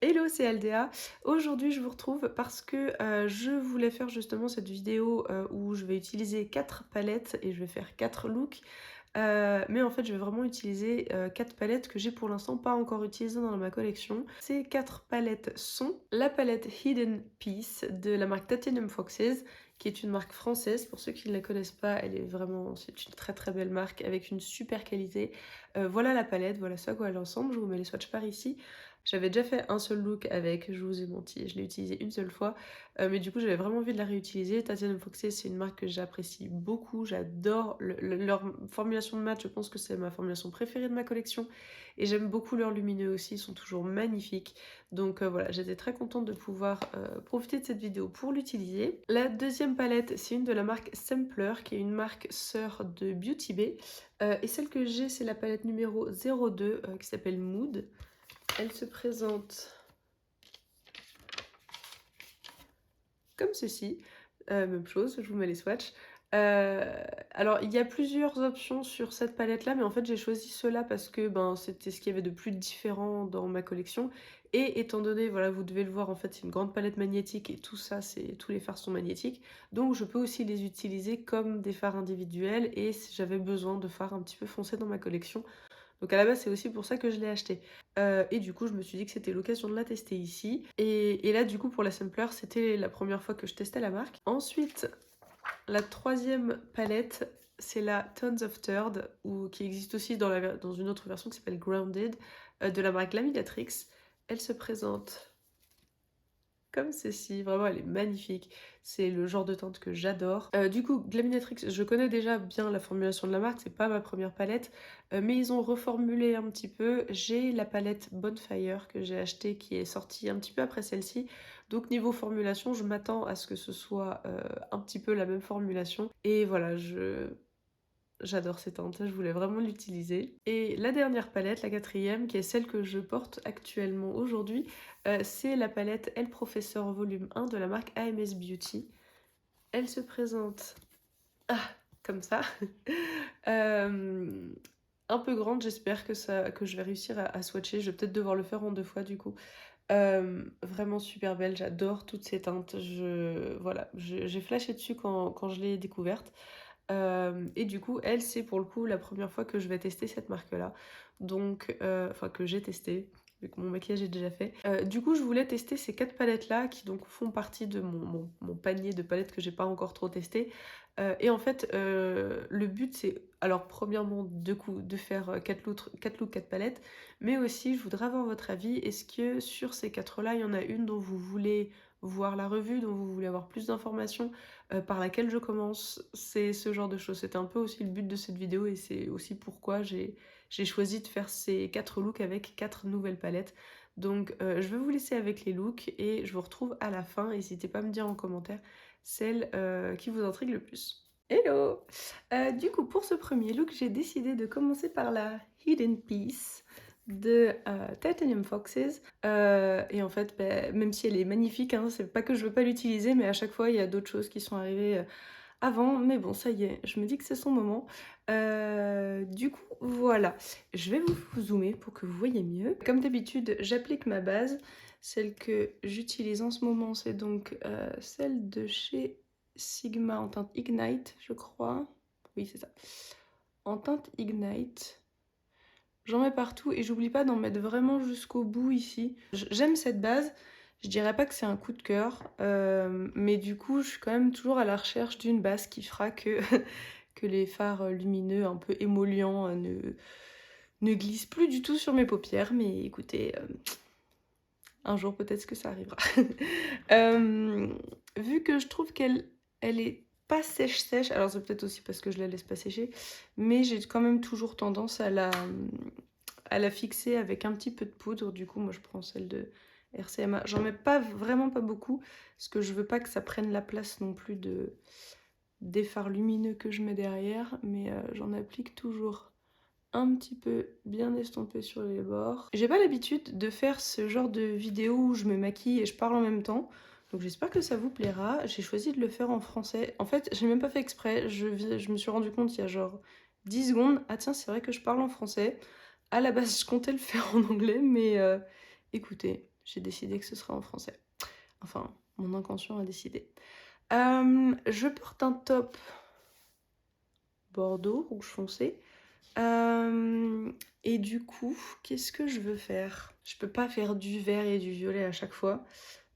Hello, c'est Aldea. Aujourd'hui, je vous retrouve parce que je voulais faire justement cette vidéo où je vais utiliser 4 palettes et je vais faire 4 looks. Mais en fait, je vais vraiment utiliser 4 palettes que j'ai pour l'instant pas encore utilisées dans ma collection. Ces 4 palettes sont la palette Hidden Piece de la marque Titanium Foxes, qui est une marque française. Pour ceux qui ne la connaissent pas, c'est une très très belle marque avec une super qualité. Voilà la palette, voilà ça quoi l'ensemble. Je vous mets les swatchs par ici. J'avais déjà fait un seul look avec, je vous ai menti, je l'ai utilisé une seule fois, mais du coup j'avais vraiment envie de la réutiliser. Tatiana Foxy, c'est une marque que j'apprécie beaucoup, j'adore leur formulation de mat, je pense que c'est ma formulation préférée de ma collection, et j'aime beaucoup leurs lumineux aussi, ils sont toujours magnifiques. Donc voilà, j'étais très contente de pouvoir profiter de cette vidéo pour l'utiliser. La deuxième palette, c'est une de la marque Sampler, qui est une marque sœur de Beauty Bay, et celle que j'ai, c'est la palette numéro 02 qui s'appelle Mood. Elle se présente comme ceci. Même chose, je vous mets les swatchs. Alors, il y a plusieurs options sur cette palette-là, mais en fait, j'ai choisi ceux-là parce que ben, c'était ce qu'il y avait de plus différent dans ma collection. Et étant donné, voilà, vous devez le voir, en fait, c'est une grande palette magnétique et tout ça, tous les fards sont magnétiques. Donc, je peux aussi les utiliser comme des fards individuels et si j'avais besoin de fards un petit peu foncés dans ma collection. Donc à la base, c'est aussi pour ça que je l'ai acheté. Et du coup, je me suis dit que c'était l'occasion de la tester ici. Et là, du coup, pour la sampler, c'était la première fois que je testais la marque. Ensuite, la troisième palette, c'est la Tons of Third, qui existe aussi dans une autre version qui s'appelle Grounded, de la marque Lamilatrix. Elle se présente comme ceci, vraiment elle est magnifique, c'est le genre de teinte que j'adore. Du coup, Glaminatrix, je connais déjà bien la formulation de la marque, c'est pas ma première palette, mais ils ont reformulé un petit peu. J'ai la palette Bonfire que j'ai achetée qui est sortie un petit peu après celle-ci, donc niveau formulation, je m'attends à ce que ce soit un petit peu la même formulation. Et voilà, j'adore ces teintes, je voulais vraiment l'utiliser. Et la dernière palette, la quatrième, qui est celle que je porte actuellement aujourd'hui, c'est la palette Elle Professeur Volume 1 de la marque AMS Beauty. Elle se présente comme ça. Euh, un peu grande, j'espère que je vais réussir à swatcher. Je vais peut-être devoir le faire en 2 fois du coup. Vraiment super belle, j'adore toutes ces teintes. Voilà, j'ai flashé dessus quand je l'ai découverte. Et du coup, elle, c'est pour le coup la première fois que je vais tester cette marque-là. Donc, enfin que j'ai testé, vu que mon maquillage est déjà fait. Du coup, je voulais tester ces 4 palettes-là qui donc font partie de mon panier de palettes que j'ai pas encore trop testé. Et en fait, le but c'est, alors premièrement, de faire 4 looks, 4 palettes, mais aussi je voudrais avoir votre avis. Est-ce que sur ces 4-là, il y en a une dont vous voulez voir la revue, dont vous voulez avoir plus d'informations, par laquelle je commence? C'est ce genre de choses. C'était un peu aussi le but de cette vidéo et c'est aussi pourquoi j'ai choisi de faire ces 4 looks avec 4 nouvelles palettes. Donc je vais vous laisser avec les looks et je vous retrouve à la fin. N'hésitez pas à me dire en commentaire celle qui vous intrigue le plus. Hello! Du coup, pour ce premier look, j'ai décidé de commencer par la Hidden Piece de Titanium Foxes. Et en fait, bah, même si elle est magnifique, hein, c'est pas que je veux pas l'utiliser, mais à chaque fois, il y a d'autres choses qui sont arrivées avant. Mais bon, ça y est, je me dis que c'est son moment. Du coup, voilà. Je vais vous zoomer pour que vous voyez mieux. Comme d'habitude, j'applique ma base. Celle que j'utilise en ce moment, c'est donc celle de chez Sigma en teinte Ignite, je crois. Oui, c'est ça. En teinte Ignite. J'en mets partout et j'oublie pas d'en mettre vraiment jusqu'au bout ici. J'aime cette base, je dirais pas que c'est un coup de cœur, mais du coup je suis quand même toujours à la recherche d'une base qui fera que, que les fards lumineux un peu émollients ne glissent plus du tout sur mes paupières. Mais écoutez, un jour peut-être que ça arrivera. Vu que je trouve elle est pas sèche, alors c'est peut-être aussi parce que je la laisse pas sécher, mais j'ai quand même toujours tendance à la fixer avec un petit peu de poudre. Du coup, moi je prends celle de RCMA. J'en mets pas vraiment pas beaucoup, parce que je veux pas que ça prenne la place non plus des fards lumineux que je mets derrière, mais j'en applique toujours un petit peu bien estompé sur les bords. J'ai pas l'habitude de faire ce genre de vidéo où je me maquille et je parle en même temps, donc j'espère que ça vous plaira. J'ai choisi de le faire en français. En fait, j'ai même pas fait exprès, je me suis rendu compte il y a genre 10 secondes, ah tiens, c'est vrai que je parle en français. À la base, je comptais le faire en anglais, mais écoutez, J'ai décidé que ce sera en français. Enfin, mon inconscient a décidé. Je porte un top bordeaux, rouge foncé. Et du coup, qu'est-ce que je veux faire? Je peux pas faire du vert et du violet à chaque fois.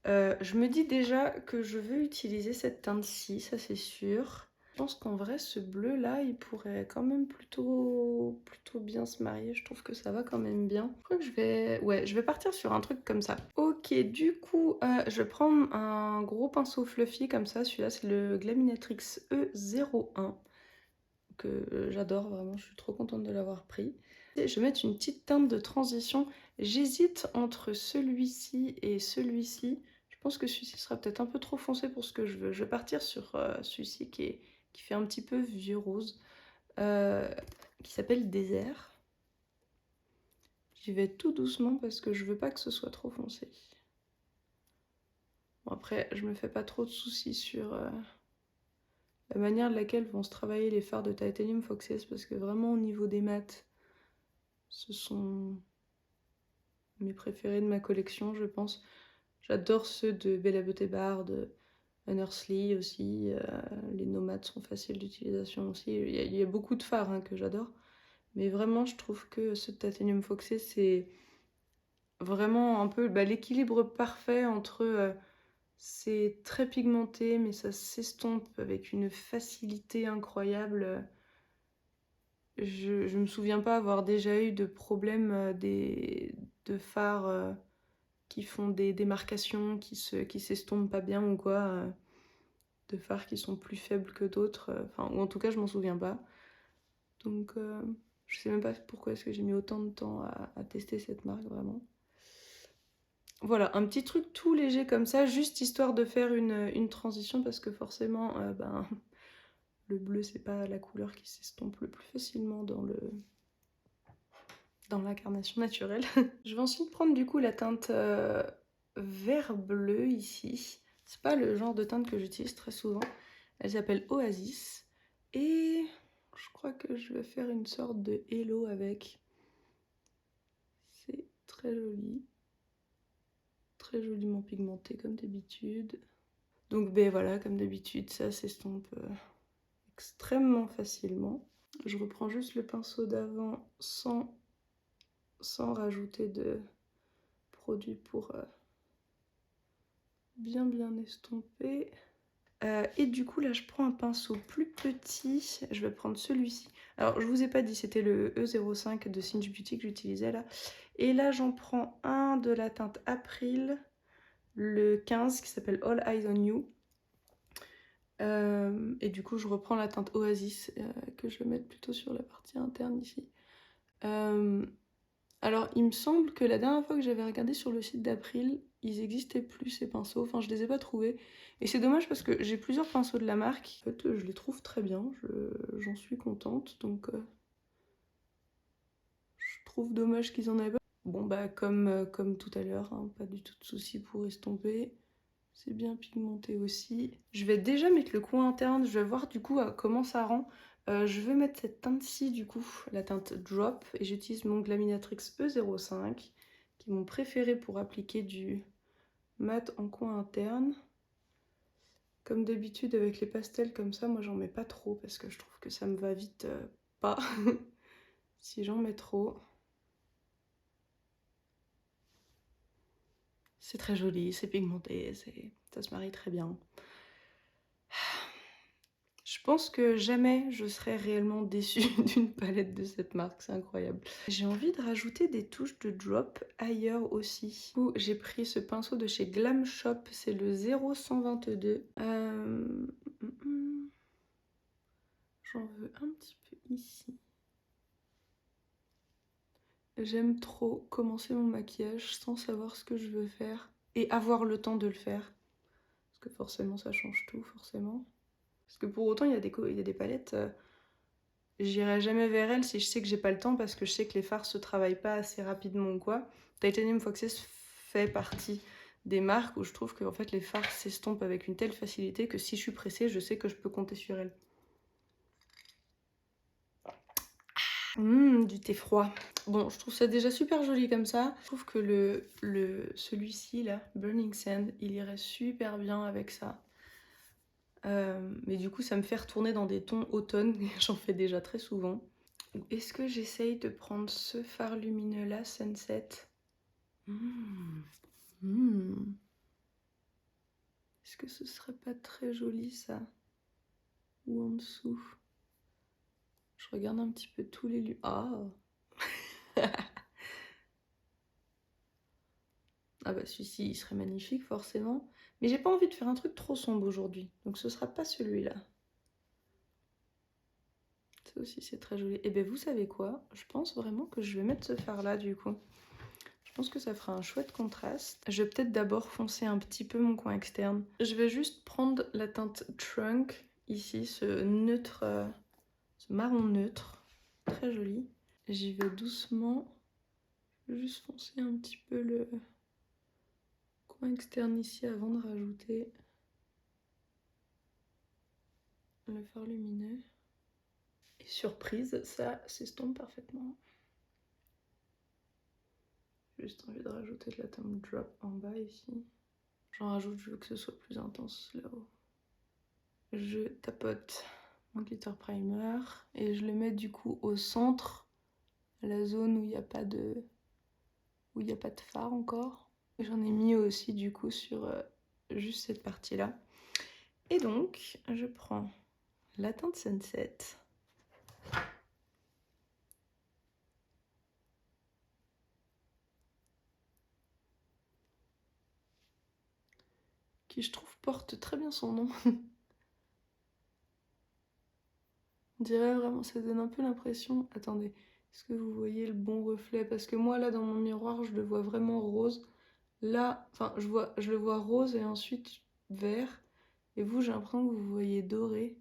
Je me dis déjà que je veux utiliser cette teinte-ci, ça c'est sûr. Je pense qu'en vrai, ce bleu-là, il pourrait quand même plutôt bien se marier. Je trouve que ça va quand même bien. Je crois que je vais partir sur un truc comme ça. Ok, du coup, je vais prendre un gros pinceau fluffy comme ça. Celui-là, c'est le Glaminatrix E01 que j'adore vraiment. Je suis trop contente de l'avoir pris. Et je vais mettre une petite teinte de transition. J'hésite entre celui-ci et celui-ci. Je pense que celui-ci sera peut-être un peu trop foncé pour ce que je veux. Je vais partir sur celui-ci qui fait un petit peu vieux rose, qui s'appelle Désert. J'y vais tout doucement parce que je veux pas que ce soit trop foncé. Bon, après, je me fais pas trop de soucis sur la manière de laquelle vont se travailler les fards de Titanium Foxes parce que vraiment au niveau des mats, ce sont mes préférés de ma collection, je pense. J'adore ceux de Bella Beauté Bar, de Unearthly aussi. Les nomades sont faciles d'utilisation aussi. Il y a beaucoup de fards hein, que j'adore. Mais vraiment, je trouve que ce Titanium Foxé, c'est vraiment un peu l'équilibre parfait entre c'est très pigmenté, mais ça s'estompe avec une facilité incroyable. Je me souviens pas avoir déjà eu de problème de fards qui font des démarcations, qui s'estompent pas bien ou quoi. De fards qui sont plus faibles que d'autres. Enfin, ou en tout cas, je m'en souviens pas. Donc, je sais même pas pourquoi est-ce que j'ai mis autant de temps à tester cette marque, vraiment. Voilà, un petit truc tout léger comme ça, juste histoire de faire une transition, parce que forcément, le bleu, c'est pas la couleur qui s'estompe le plus facilement dans l'incarnation naturelle. Je vais ensuite prendre du coup la teinte vert bleu ici. C'est pas le genre de teinte que j'utilise très souvent. Elle s'appelle Oasis. Et je crois que je vais faire une sorte de hello avec. C'est très joli. Très joliment pigmenté comme d'habitude. Donc ben voilà, comme d'habitude, ça s'estompe extrêmement facilement. Je reprends juste le pinceau d'avant sans rajouter de produit pour bien estomper. Et du coup là je prends un pinceau plus petit, je vais prendre celui-ci. Alors je vous ai pas dit, c'était le E05 de Singe Beauty que j'utilisais là. Et là j'en prends un de la teinte April, le 15 qui s'appelle All Eyes on You. Et du coup je reprends la teinte Oasis que je vais mettre plutôt sur la partie interne ici. Alors il me semble que la dernière fois que j'avais regardé sur le site d'April, ils n'existaient plus ces pinceaux, enfin je les ai pas trouvés. Et c'est dommage parce que j'ai plusieurs pinceaux de la marque. En fait je les trouve très bien, j'en suis contente, donc je trouve dommage qu'ils en aient pas. Bon bah comme tout à l'heure, hein, pas du tout de soucis pour estomper. C'est bien pigmenté aussi. Je vais déjà mettre le coin interne, je vais voir du coup comment ça rend. Je vais mettre cette teinte-ci du coup, la teinte Drop, et j'utilise mon Glaminatrix E05, qui est mon préféré pour appliquer du mat en coin interne. Comme d'habitude avec les pastels comme ça, moi j'en mets pas trop parce que je trouve que ça me va vite pas si j'en mets trop. C'est très joli, c'est pigmenté, ça se marie très bien. Je pense que jamais je serai réellement déçue d'une palette de cette marque, c'est incroyable. J'ai envie de rajouter des touches de drop ailleurs aussi. Du coup, j'ai pris ce pinceau de chez Glam Shop, c'est le 0122. J'en veux un petit peu ici. J'aime trop commencer mon maquillage sans savoir ce que je veux faire et avoir le temps de le faire. Parce que forcément ça change tout, forcément. Parce que pour autant il y a des palettes, j'irai jamais vers elles si je sais que j'ai pas le temps parce que je sais que les fards se travaillent pas assez rapidement ou quoi. Titanium Foxes fait partie des marques où je trouve que en fait, les fards s'estompent avec une telle facilité que si je suis pressée, je sais que je peux compter sur elles. Du thé froid. Bon, je trouve ça déjà super joli comme ça. Je trouve que celui-ci là, Burning Sand, il irait super bien avec ça. Mais du coup, ça me fait retourner dans des tons automne, et j'en fais déjà très souvent. Ou est-ce que j'essaye de prendre ce fard lumineux là, Sunset? Est-ce que ce serait pas très joli ça? Ou en dessous? Je regarde un petit peu tous les... Ah Ah bah celui-ci, il serait magnifique forcément. Mais j'ai pas envie de faire un truc trop sombre aujourd'hui. Donc ce sera pas celui-là. Ça aussi, c'est très joli. Et ben vous savez quoi? Je pense vraiment que je vais mettre ce fard-là du coup. Je pense que ça fera un chouette contraste. Je vais peut-être d'abord foncer un petit peu mon coin externe. Je vais juste prendre la teinte Trunk, ici, ce neutre, ce marron neutre. Très joli. J'y vais doucement. Je vais juste foncer un petit peu le coin externe ici avant de rajouter le fard lumineux. Et surprise, ça s'estompe parfaitement. Juste envie de rajouter de la teinte Drop en bas ici. J'en rajoute, je veux que ce soit plus intense là-haut. Je tapote mon glitter primer et je le mets du coup au centre, la zone où il n'y a pas de fard encore. J'en ai mis aussi du coup sur juste cette partie-là. Et donc, je prends la teinte Sunset. Qui je trouve porte très bien son nom. On dirait vraiment, ça donne un peu l'impression... Attendez, est-ce que vous voyez le bon reflet? Parce que moi là dans mon miroir, je le vois vraiment rose. Là, enfin, je le vois rose et ensuite vert. Et vous, j'ai l'impression que vous voyez doré.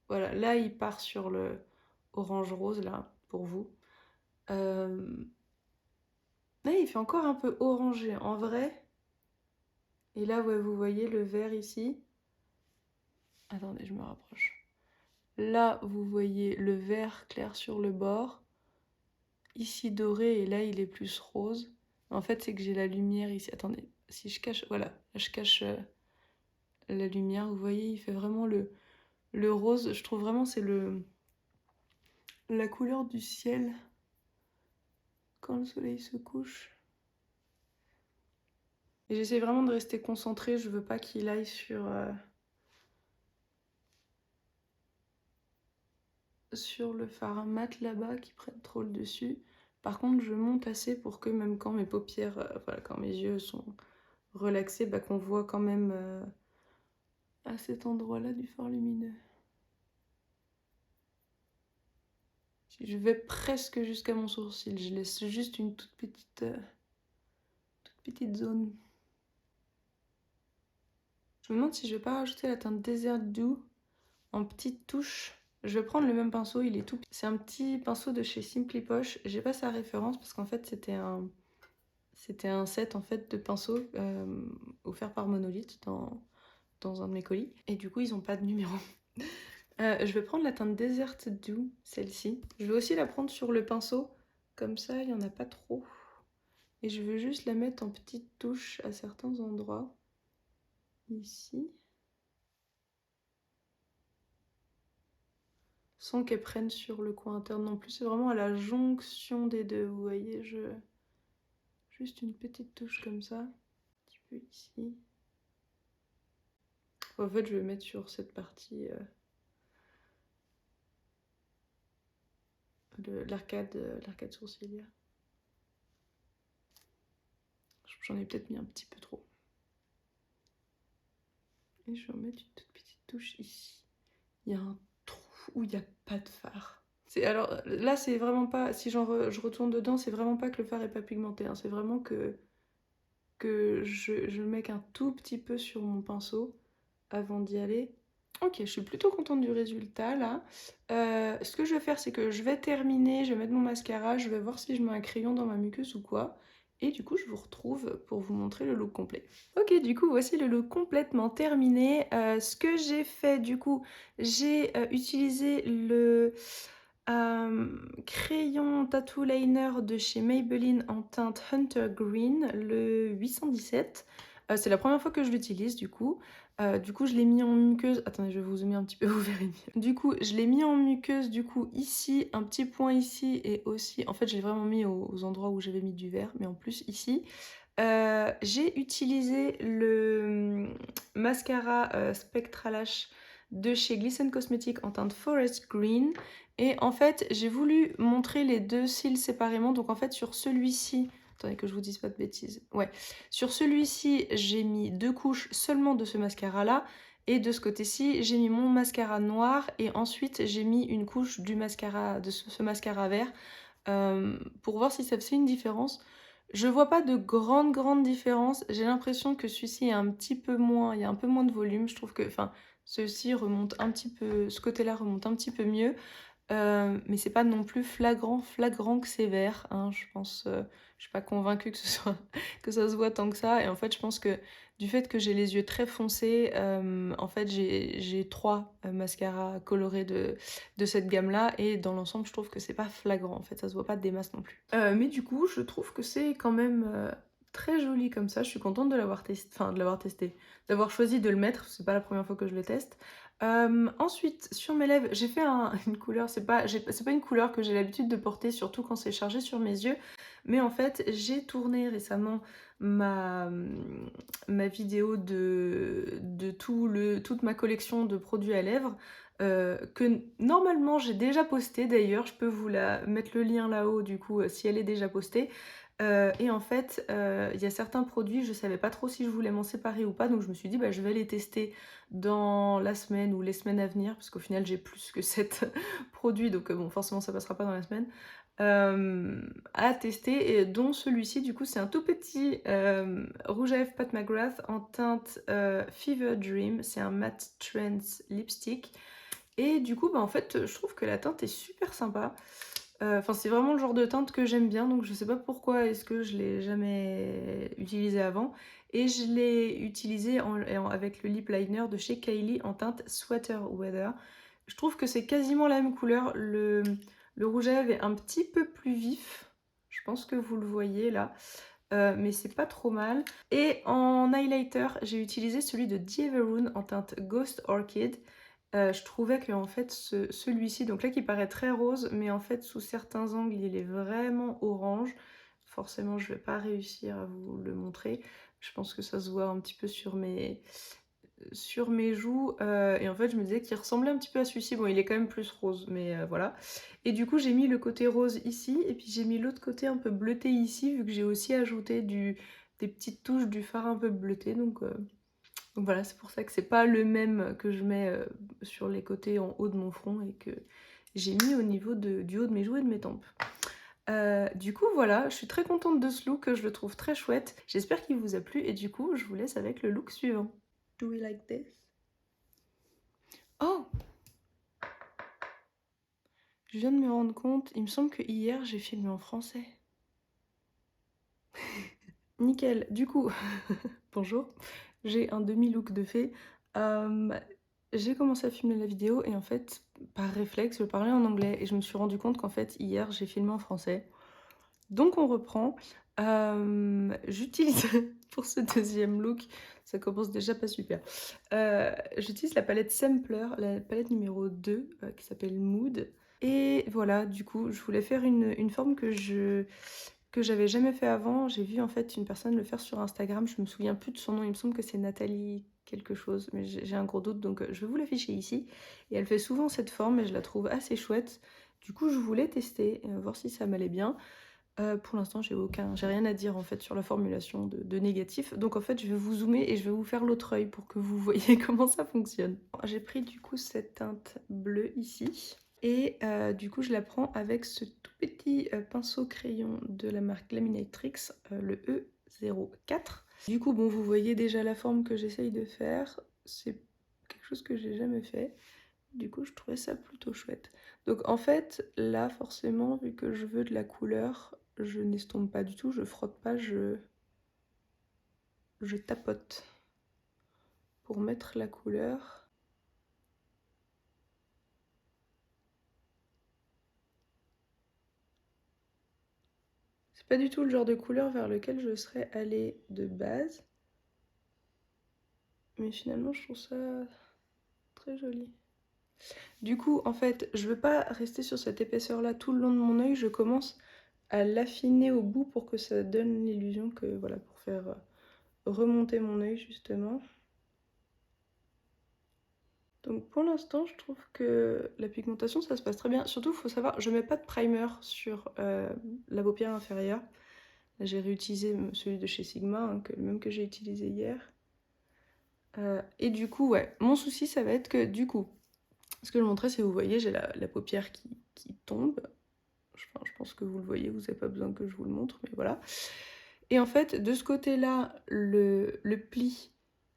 Voilà, là, il part sur le orange-rose, là, pour vous. Là, il fait encore un peu orangé, en vrai. Et là, ouais, vous voyez le vert ici. Attendez, je me rapproche. Là, vous voyez le vert clair sur le bord. Ici, doré, et là, il est plus rose. En fait, c'est que j'ai la lumière ici. Attendez, si je cache... Voilà, je cache la lumière. Vous voyez, il fait vraiment le rose. Je trouve vraiment c'est la couleur du ciel quand le soleil se couche. Et j'essaie vraiment de rester concentrée. Je veux pas qu'il aille sur le fard mat là-bas, qui prenne trop le dessus. Par contre, je monte assez pour que même quand mes paupières, voilà, quand mes yeux sont relaxés, bah, qu'on voit quand même à cet endroit-là du fard lumineux. Je vais presque jusqu'à mon sourcil. Je laisse juste une toute petite zone. Je me demande si je vais pas rajouter la teinte Desert Dew en petites touches. Je vais prendre le même pinceau, il est tout petit. C'est un petit pinceau de chez Simply Posh. J'ai pas sa référence parce qu'en fait c'était un set en fait de pinceaux offert par Monolith dans un de mes colis. Et du coup ils ont pas de numéro. Je vais prendre la teinte Desert Dew, celle-ci. Je vais aussi la prendre sur le pinceau, comme ça il y en a pas trop. Et je veux juste la mettre en petites touches à certains endroits. Ici. Sans qu'elle prenne sur le coin interne non plus. C'est vraiment à la jonction des deux, vous voyez. Juste une petite touche comme ça. Un petit peu ici. En fait, je vais mettre sur cette partie l'arcade sourcilière. J'en ai peut-être mis un petit peu trop. Et je vais en mettre une toute petite touche ici. Il y a un trou où il n'y a pas de fard. Alors là, c'est vraiment pas... Si je retourne dedans, c'est vraiment pas que le fard est pas pigmenté. Hein, c'est vraiment que je le mets qu'un tout petit peu sur mon pinceau avant d'y aller. Ok, je suis plutôt contente du résultat là. Ce que je vais faire, c'est que je vais terminer, je vais mettre mon mascara, je vais voir si je mets un crayon dans ma muqueuse ou quoi. Et du coup, je vous retrouve pour vous montrer le look complet. Ok, du coup, voici le look complètement terminé. Ce que j'ai fait, du coup, j'ai utilisé Crayon tattoo liner de chez Maybelline en teinte Hunter Green, le 817. C'est la première fois que je l'utilise du coup. Je l'ai mis en muqueuse. Attendez, je vais vous zoomer un petit peu, vous verrez mieux. Du coup, je l'ai mis en muqueuse du coup ici, un petit point ici et aussi. En fait, je l'ai vraiment mis aux endroits où j'avais mis du vert, mais en plus ici. J'ai utilisé le mascara Spectra Lash de chez Glisten Cosmetics en teinte Forest Green. Et en fait, j'ai voulu montrer les deux cils séparément. Donc en fait, sur celui-ci, attendez que je vous dise pas de bêtises. Ouais, sur celui-ci, j'ai mis 2 couches seulement de ce mascara-là. Et de ce côté-ci, j'ai mis mon mascara noir et ensuite j'ai mis une couche du mascara, de ce mascara vert pour voir si ça faisait une différence. Je vois pas de grande différence. J'ai l'impression que celui-ci est un petit peu moins, il y a un peu moins de volume. Je trouve que, enfin, ceci remonte un petit peu, ce côté-là remonte un petit peu mieux. Mais c'est pas non plus flagrant que c'est vert, hein. Je pense, je suis pas convaincue que ce soit que ça se voit tant que ça. Et en fait, je pense que du fait que j'ai les yeux très foncés, en fait, j'ai 3 mascaras colorés de cette gamme-là. Et dans l'ensemble, je trouve que c'est pas flagrant. En fait, ça se voit pas des masses non plus. Mais du coup, je trouve que c'est quand même très joli comme ça. Je suis contente de l'avoir testé, enfin de l'avoir testé, d'avoir choisi de le mettre. C'est pas la première fois que je le teste. Ensuite, sur mes lèvres, j'ai fait une couleur, c'est pas une couleur que j'ai l'habitude de porter, surtout quand c'est chargé sur mes yeux, mais en fait, j'ai tourné récemment ma vidéo de toute ma collection de produits à lèvres, que normalement j'ai déjà posté d'ailleurs, je peux vous mettre le lien là-haut du coup si elle est déjà postée. Et en fait, il y a certains produits, je savais pas trop si je voulais m'en séparer ou pas, donc je me suis dit bah, je vais les tester dans la semaine ou les semaines à venir, parce qu'au final j'ai plus que 7 produits, donc bon forcément ça passera pas dans la semaine, à tester, et dont celui-ci du coup c'est un tout petit rouge à lèvres Pat McGrath en teinte Fever Dream, c'est un matte trends lipstick, et du coup bah, en fait je trouve que la teinte est super sympa. Enfin, c'est vraiment le genre de teinte que j'aime bien, donc je sais pas pourquoi est-ce que je l'ai jamais utilisé avant. Et je l'ai utilisé avec le lip liner de chez Kylie en teinte Sweater Weather. Je trouve que c'est quasiment la même couleur. Le rouge à lèvres est un petit peu plus vif. Je pense que vous le voyez là. Mais c'est pas trop mal. Et en highlighter, j'ai utilisé celui de Dieverune en teinte Ghost Orchid. Je trouvais que en fait celui-ci, donc là qui paraît très rose, mais en fait sous certains angles il est vraiment orange. Forcément je vais pas réussir à vous le montrer. Je pense que ça se voit un petit peu sur mes joues. Et en fait je me disais qu'il ressemblait un petit peu à celui-ci. Bon il est quand même plus rose, mais voilà. Et du coup j'ai mis le côté rose ici, et puis j'ai mis l'autre côté un peu bleuté ici, vu que j'ai aussi ajouté des petites touches du fard un peu bleuté. Donc voilà, c'est pour ça que c'est pas le même que je mets sur les côtés en haut de mon front et que j'ai mis au niveau du haut de mes joues et de mes tempes. Du coup voilà, je suis très contente de ce look, je le trouve très chouette. J'espère qu'il vous a plu et du coup je vous laisse avec le look suivant. Do we like this? Oh! Je viens de me rendre compte, il me semble que hier j'ai filmé en français. Nickel, du coup, bonjour, j'ai un demi-look de fée. J'ai commencé à filmer la vidéo et en fait, par réflexe, je parlais en anglais et je me suis rendu compte qu'en fait, hier, j'ai filmé en français. Donc on reprend. J'utilise, pour ce deuxième look, ça commence déjà pas super. J'utilise la palette Sampler, la palette numéro 2, qui s'appelle Mood. Et voilà, du coup, je voulais faire une forme que j'avais jamais fait avant. J'ai vu en fait une personne le faire sur Instagram, je me souviens plus de son nom, il me semble que c'est Nathalie quelque chose, mais j'ai un gros doute, donc je vais vous l'afficher ici. Et elle fait souvent cette forme et je la trouve assez chouette. Du coup je voulais tester, voir si ça m'allait bien. Pour l'instant j'ai rien à dire en fait sur la formulation de négatif, donc en fait je vais vous zoomer et je vais vous faire l'autre œil pour que vous voyez comment ça fonctionne. J'ai pris du coup cette teinte bleue ici. Et du coup, je la prends avec ce tout petit pinceau crayon de la marque Laminatrix, le E04. Du coup, bon, vous voyez déjà la forme que j'essaye de faire. C'est quelque chose que j'ai jamais fait. Du coup, je trouvais ça plutôt chouette. Donc en fait, là, forcément, vu que je veux de la couleur, je n'estompe pas du tout, je frotte pas, je tapote pour mettre la couleur. C'est pas du tout le genre de couleur vers lequel je serais allée de base. Mais finalement, je trouve ça très joli. Du coup, en fait, je veux pas rester sur cette épaisseur-là tout le long de mon œil. Je commence à l'affiner au bout pour que ça donne l'illusion que, voilà, pour faire remonter mon œil justement. Donc pour l'instant, je trouve que la pigmentation, ça se passe très bien. Surtout, il faut savoir, je mets pas de primer sur la paupière inférieure. Là, j'ai réutilisé celui de chez Sigma, hein, le même que j'ai utilisé hier. Et du coup, ouais, mon souci, ça va être que du coup, ce que je montrais, c'est vous voyez, j'ai la paupière qui tombe. Je pense que vous le voyez, vous n'avez pas besoin que je vous le montre, mais voilà. Et en fait, de ce côté-là, le pli,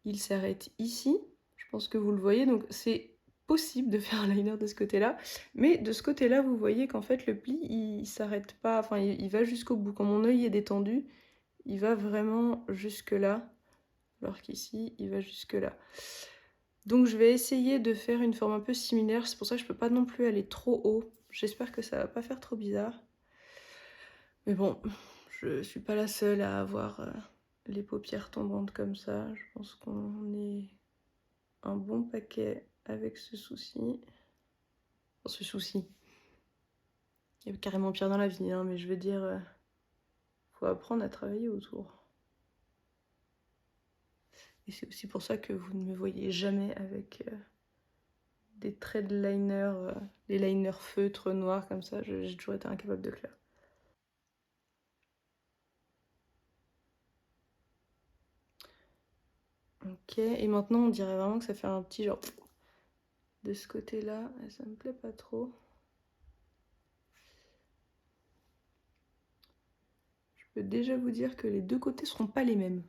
il s'arrête ici. Je pense que vous le voyez, donc c'est possible de faire un liner de ce côté-là. Mais de ce côté-là, vous voyez qu'en fait, le pli, il s'arrête pas, enfin, il va jusqu'au bout. Quand mon œil est détendu, il va vraiment jusque-là, alors qu'ici, il va jusque-là. Donc je vais essayer de faire une forme un peu similaire, c'est pour ça que je peux pas non plus aller trop haut. J'espère que ça va pas faire trop bizarre. Mais bon, je suis pas la seule à avoir les paupières tombantes comme ça. Je pense qu'on est un bon paquet avec ce souci. Enfin, ce souci. Il y a carrément pire dans la vie, hein, mais je veux dire, faut apprendre à travailler autour. Et c'est aussi pour ça que vous ne me voyez jamais avec des traits de liner, les liners feutres noirs comme ça. J'ai toujours été incapable de le faire. Ok, et maintenant on dirait vraiment que ça fait un petit genre de ce côté-là, et ça me plaît pas trop. Je peux déjà vous dire que les deux côtés seront pas les mêmes.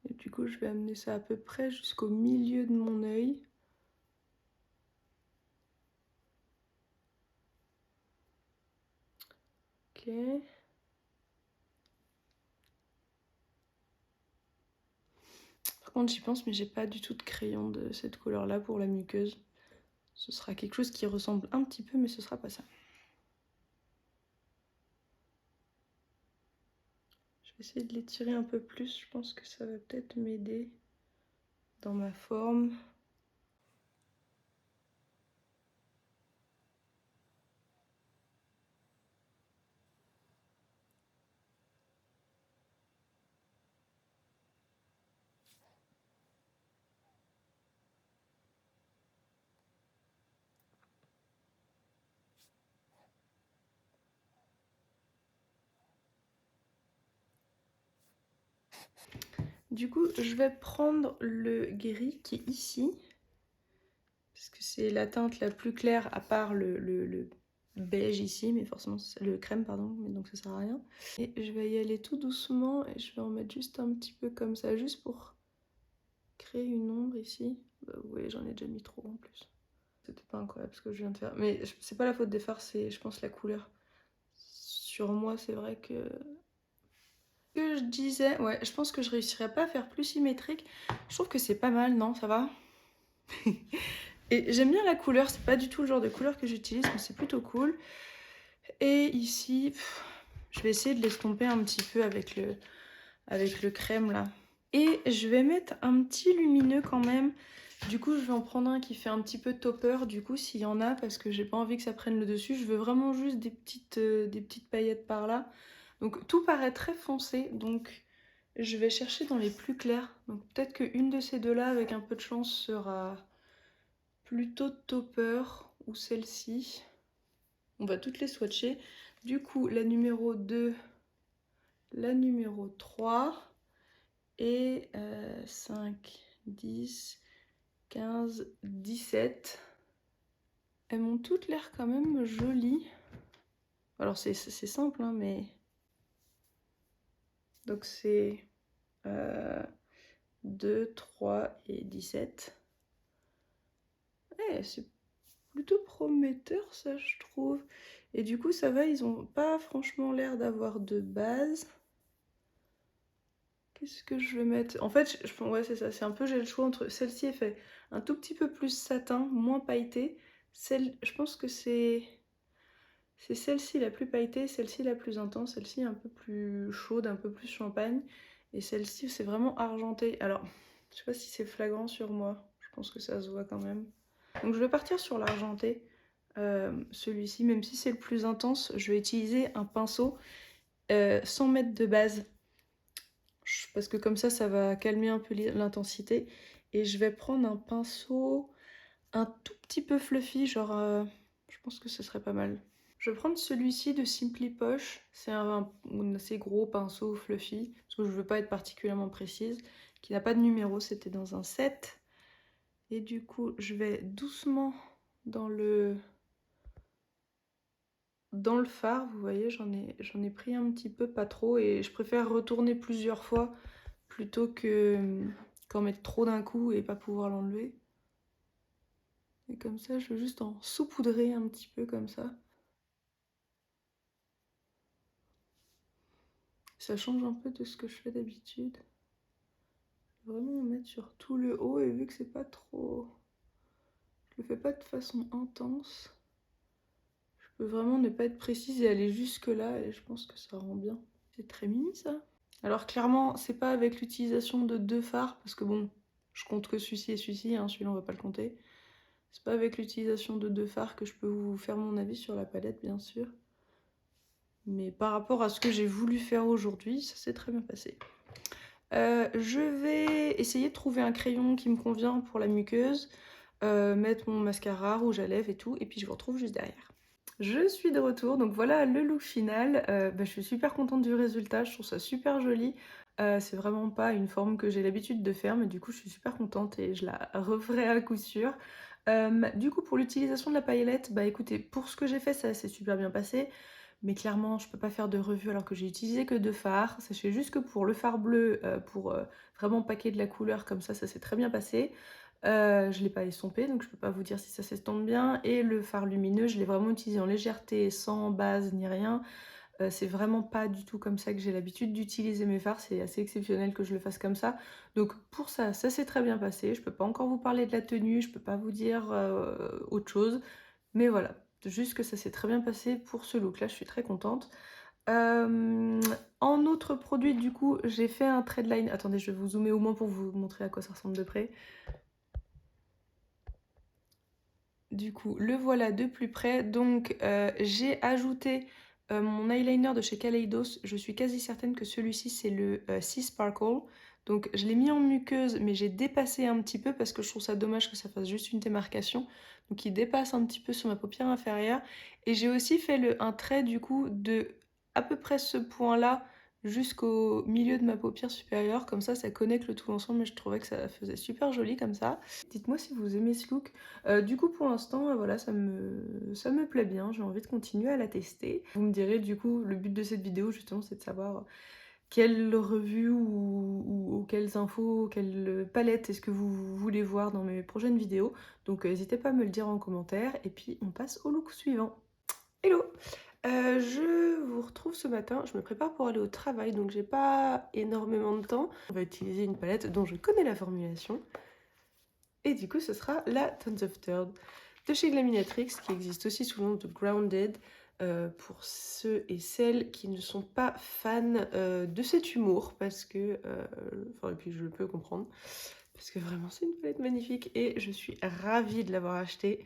Et du coup, je vais amener ça à peu près jusqu'au milieu de mon œil. Ok. Par contre, j'y pense, mais j'ai pas du tout de crayon de cette couleur-là pour la muqueuse. Ce sera quelque chose qui ressemble un petit peu, mais ce sera pas ça. Je vais essayer de l'étirer un peu plus. Je pense que ça va peut-être m'aider dans ma forme. Du coup, je vais prendre le gris qui est ici. Parce que c'est la teinte la plus claire à part le beige ici, mais forcément le crème pardon, mais donc ça sert à rien. Et je vais y aller tout doucement et je vais en mettre juste un petit peu comme ça, juste pour créer une ombre ici. Bah, vous voyez, j'en ai déjà mis trop en plus. C'était pas incroyable ce que je viens de faire, mais c'est pas la faute des fards, c'est je pense la couleur. Sur moi, c'est vrai que je disais, ouais, je pense que je réussirais pas à faire plus symétrique. Je trouve que c'est pas mal, non, ça va. Et j'aime bien la couleur, c'est pas du tout le genre de couleur que j'utilise, mais c'est plutôt cool. Et ici, je vais essayer de l'estomper un petit peu avec le crème là. Et je vais mettre un petit lumineux quand même. Du coup, je vais en prendre un qui fait un petit peu topper, du coup, s'il y en a, parce que j'ai pas envie que ça prenne le dessus. Je veux vraiment juste des petites paillettes par là. Donc tout paraît très foncé, donc je vais chercher dans les plus clairs. Donc peut-être qu'une de ces deux-là, avec un peu de chance, sera plutôt topper, ou celle-ci. On va toutes les swatcher. Du coup, la numéro 2, la numéro 3, et 5, 10, 15, 17. Elles m'ont toutes l'air quand même jolies. Alors c'est simple, hein, mais... Donc c'est 2, 3 et 17. Ouais, c'est plutôt prometteur ça, je trouve. Et du coup, ça va, ils ont pas franchement l'air d'avoir de base. Qu'est-ce que je vais mettre? En fait, ouais, c'est ça, c'est un peu, j'ai le choix entre celle-ci, elle fait un tout petit peu plus satin, moins pailleté. Je pense que c'est celle-ci la plus pailletée, celle-ci la plus intense, celle-ci un peu plus chaude, un peu plus champagne. Et celle-ci, c'est vraiment argenté. Alors, je sais pas si c'est flagrant sur moi. Je pense que ça se voit quand même. Donc je vais partir sur l'argenté. Celui-ci, même si c'est le plus intense, je vais utiliser un pinceau 100 mètres de base. Parce que comme ça va calmer un peu l'intensité. Et je vais prendre un pinceau un tout petit peu fluffy, genre je pense que ce serait pas mal. Je vais prendre celui-ci de Simply Posh, c'est un assez gros pinceau fluffy, parce que je veux pas être particulièrement précise, qui n'a pas de numéro, c'était dans un set. Et du coup, je vais doucement dans le fard, vous voyez, j'en ai pris un petit peu, pas trop, et je préfère retourner plusieurs fois plutôt que qu'en mettre trop d'un coup et pas pouvoir l'enlever. Et comme ça, je veux juste en saupoudrer un petit peu comme ça. Ça change un peu de ce que je fais d'habitude. Je vais vraiment en mettre sur tout le haut et vu que c'est pas trop... Je le fais pas de façon intense. Je peux vraiment ne pas être précise et aller jusque là et je pense que ça rend bien. C'est très mimi ça. Alors clairement, c'est pas avec l'utilisation de 2 fards parce que bon, je compte que celui-ci et celui-ci, hein, celui-là on va pas le compter. C'est pas avec l'utilisation de 2 fards que je peux vous faire mon avis sur la palette bien sûr. Mais par rapport à ce que j'ai voulu faire aujourd'hui, ça s'est très bien passé. Je vais essayer de trouver un crayon qui me convient pour la muqueuse, mettre mon mascara, rouge à lèvres et tout, et puis je vous retrouve juste derrière. Je suis de retour, donc voilà le look final. Je suis super contente du résultat, je trouve ça super joli. C'est vraiment pas une forme que j'ai l'habitude de faire, mais du coup je suis super contente et je la referai à coup sûr. Du coup pour l'utilisation de la paillette, bah écoutez, pour ce que j'ai fait ça s'est super bien passé. Mais clairement, je peux pas faire de revue alors que j'ai utilisé que 2 fards. Sachez juste que pour le fard bleu, pour vraiment paquer de la couleur comme ça s'est très bien passé. Je l'ai pas estompé, donc je peux pas vous dire si ça s'estompe bien. Et le fard lumineux, je l'ai vraiment utilisé en légèreté, sans base ni rien. C'est vraiment pas du tout comme ça que j'ai l'habitude d'utiliser mes fards. C'est assez exceptionnel que je le fasse comme ça. Donc pour ça, ça s'est très bien passé. Je peux pas encore vous parler de la tenue, je peux pas vous dire autre chose. Mais voilà, juste que ça s'est très bien passé pour ce look là, je suis très contente. En autre produit du coup, j'ai fait un threadline. Attendez, je vais vous zoomer au moins pour vous montrer à quoi ça ressemble de près. Du coup, le voilà de plus près. Donc j'ai ajouté mon eyeliner de chez Kaleidos. Je suis quasi certaine que celui-ci c'est le Sea Sparkle. Donc je l'ai mis en muqueuse mais j'ai dépassé un petit peu parce que je trouve ça dommage que ça fasse juste une démarcation. Donc il dépasse un petit peu sur ma paupière inférieure. Et j'ai aussi fait un trait du coup de à peu près ce point-là jusqu'au milieu de ma paupière supérieure. Comme ça connecte le tout ensemble et je trouvais que ça faisait super joli comme ça. Dites-moi si vous aimez ce look. Du coup pour l'instant voilà ça me plaît bien, j'ai envie de continuer à la tester. Vous me direz du coup le but de cette vidéo justement c'est de savoir quelle revue ou quelles infos, quelle palette est-ce que vous voulez voir dans mes prochaines vidéos. Donc n'hésitez pas à me le dire en commentaire et puis on passe au look suivant. Hello! Je vous retrouve ce matin, je me prépare pour aller au travail donc j'ai pas énormément de temps. On va utiliser une palette dont je connais la formulation. Et du coup, ce sera la Tons of Third de chez Glaminatrix, qui existe aussi sous le nom de Grounded, pour ceux et celles qui ne sont pas fans de cet humour, parce que, enfin, et puis je peux comprendre, parce que vraiment c'est une palette magnifique et je suis ravie de l'avoir achetée.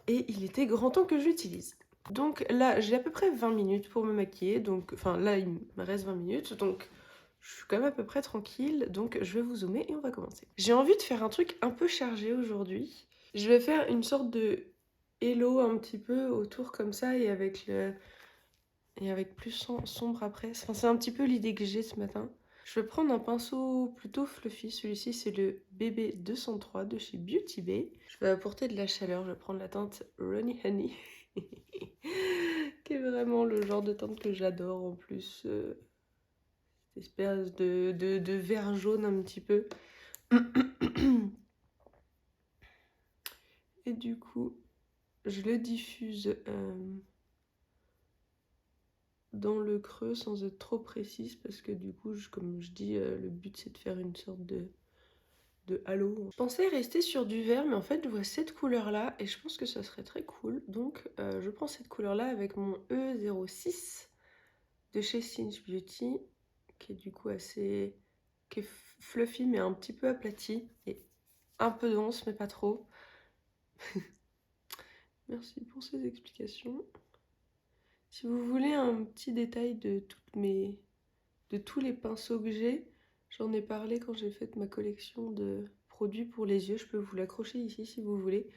Et il était grand temps que je l'utilise. Donc là, j'ai à peu près 20 minutes pour me maquiller, donc, enfin là, il me reste 20 minutes, donc je suis quand même à peu près tranquille, donc je vais vous zoomer et on va commencer. J'ai envie de faire un truc un peu chargé aujourd'hui. Je vais faire une sorte de hello un petit peu autour comme ça et avec plus sombre après. Enfin, c'est un petit peu l'idée que j'ai ce matin. Je vais prendre un pinceau plutôt fluffy. Celui-ci, c'est le BB 203 de chez Beauty Bay. Je vais apporter de la chaleur. Je vais prendre la teinte Runny Honey, qui est vraiment le genre de teinte que j'adore en plus. Cette espèce de vert jaune un petit peu. Et du coup, je le diffuse dans le creux sans être trop précise parce que du coup, comme je dis, le but c'est de faire une sorte de halo. Je pensais rester sur du vert, mais en fait je vois cette couleur-là et je pense que ça serait très cool. Donc je prends cette couleur-là avec mon E06 de chez Singe Beauty, qui est du coup assez... qui est fluffy mais un petit peu aplati et un peu dense mais pas trop. Merci pour ces explications. Si vous voulez un petit détail de tous les pinceaux que j'ai, j'en ai parlé quand j'ai fait ma collection de produits pour les yeux. Je peux vous l'accrocher ici si vous voulez.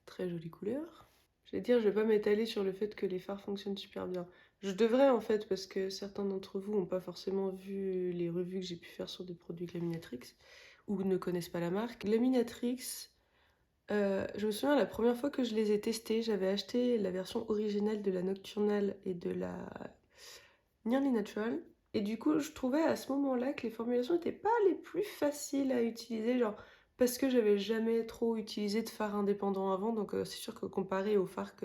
Très jolie couleur. Je vais dire, je vais pas m'étaler sur le fait que les fards fonctionnent super bien. Je devrais en fait, parce que certains d'entre vous n'ont pas forcément vu les revues que j'ai pu faire sur des produits Glaminatrix ou ne connaissent pas la marque. Glaminatrix, je me souviens la première fois que je les ai testés, j'avais acheté la version originale de la Nocturnal et de la Nearly Natural. Et du coup, je trouvais à ce moment-là que les formulations n'étaient pas les plus faciles à utiliser, genre parce que j'avais jamais trop utilisé de fard indépendant avant, donc c'est sûr que comparé aux fards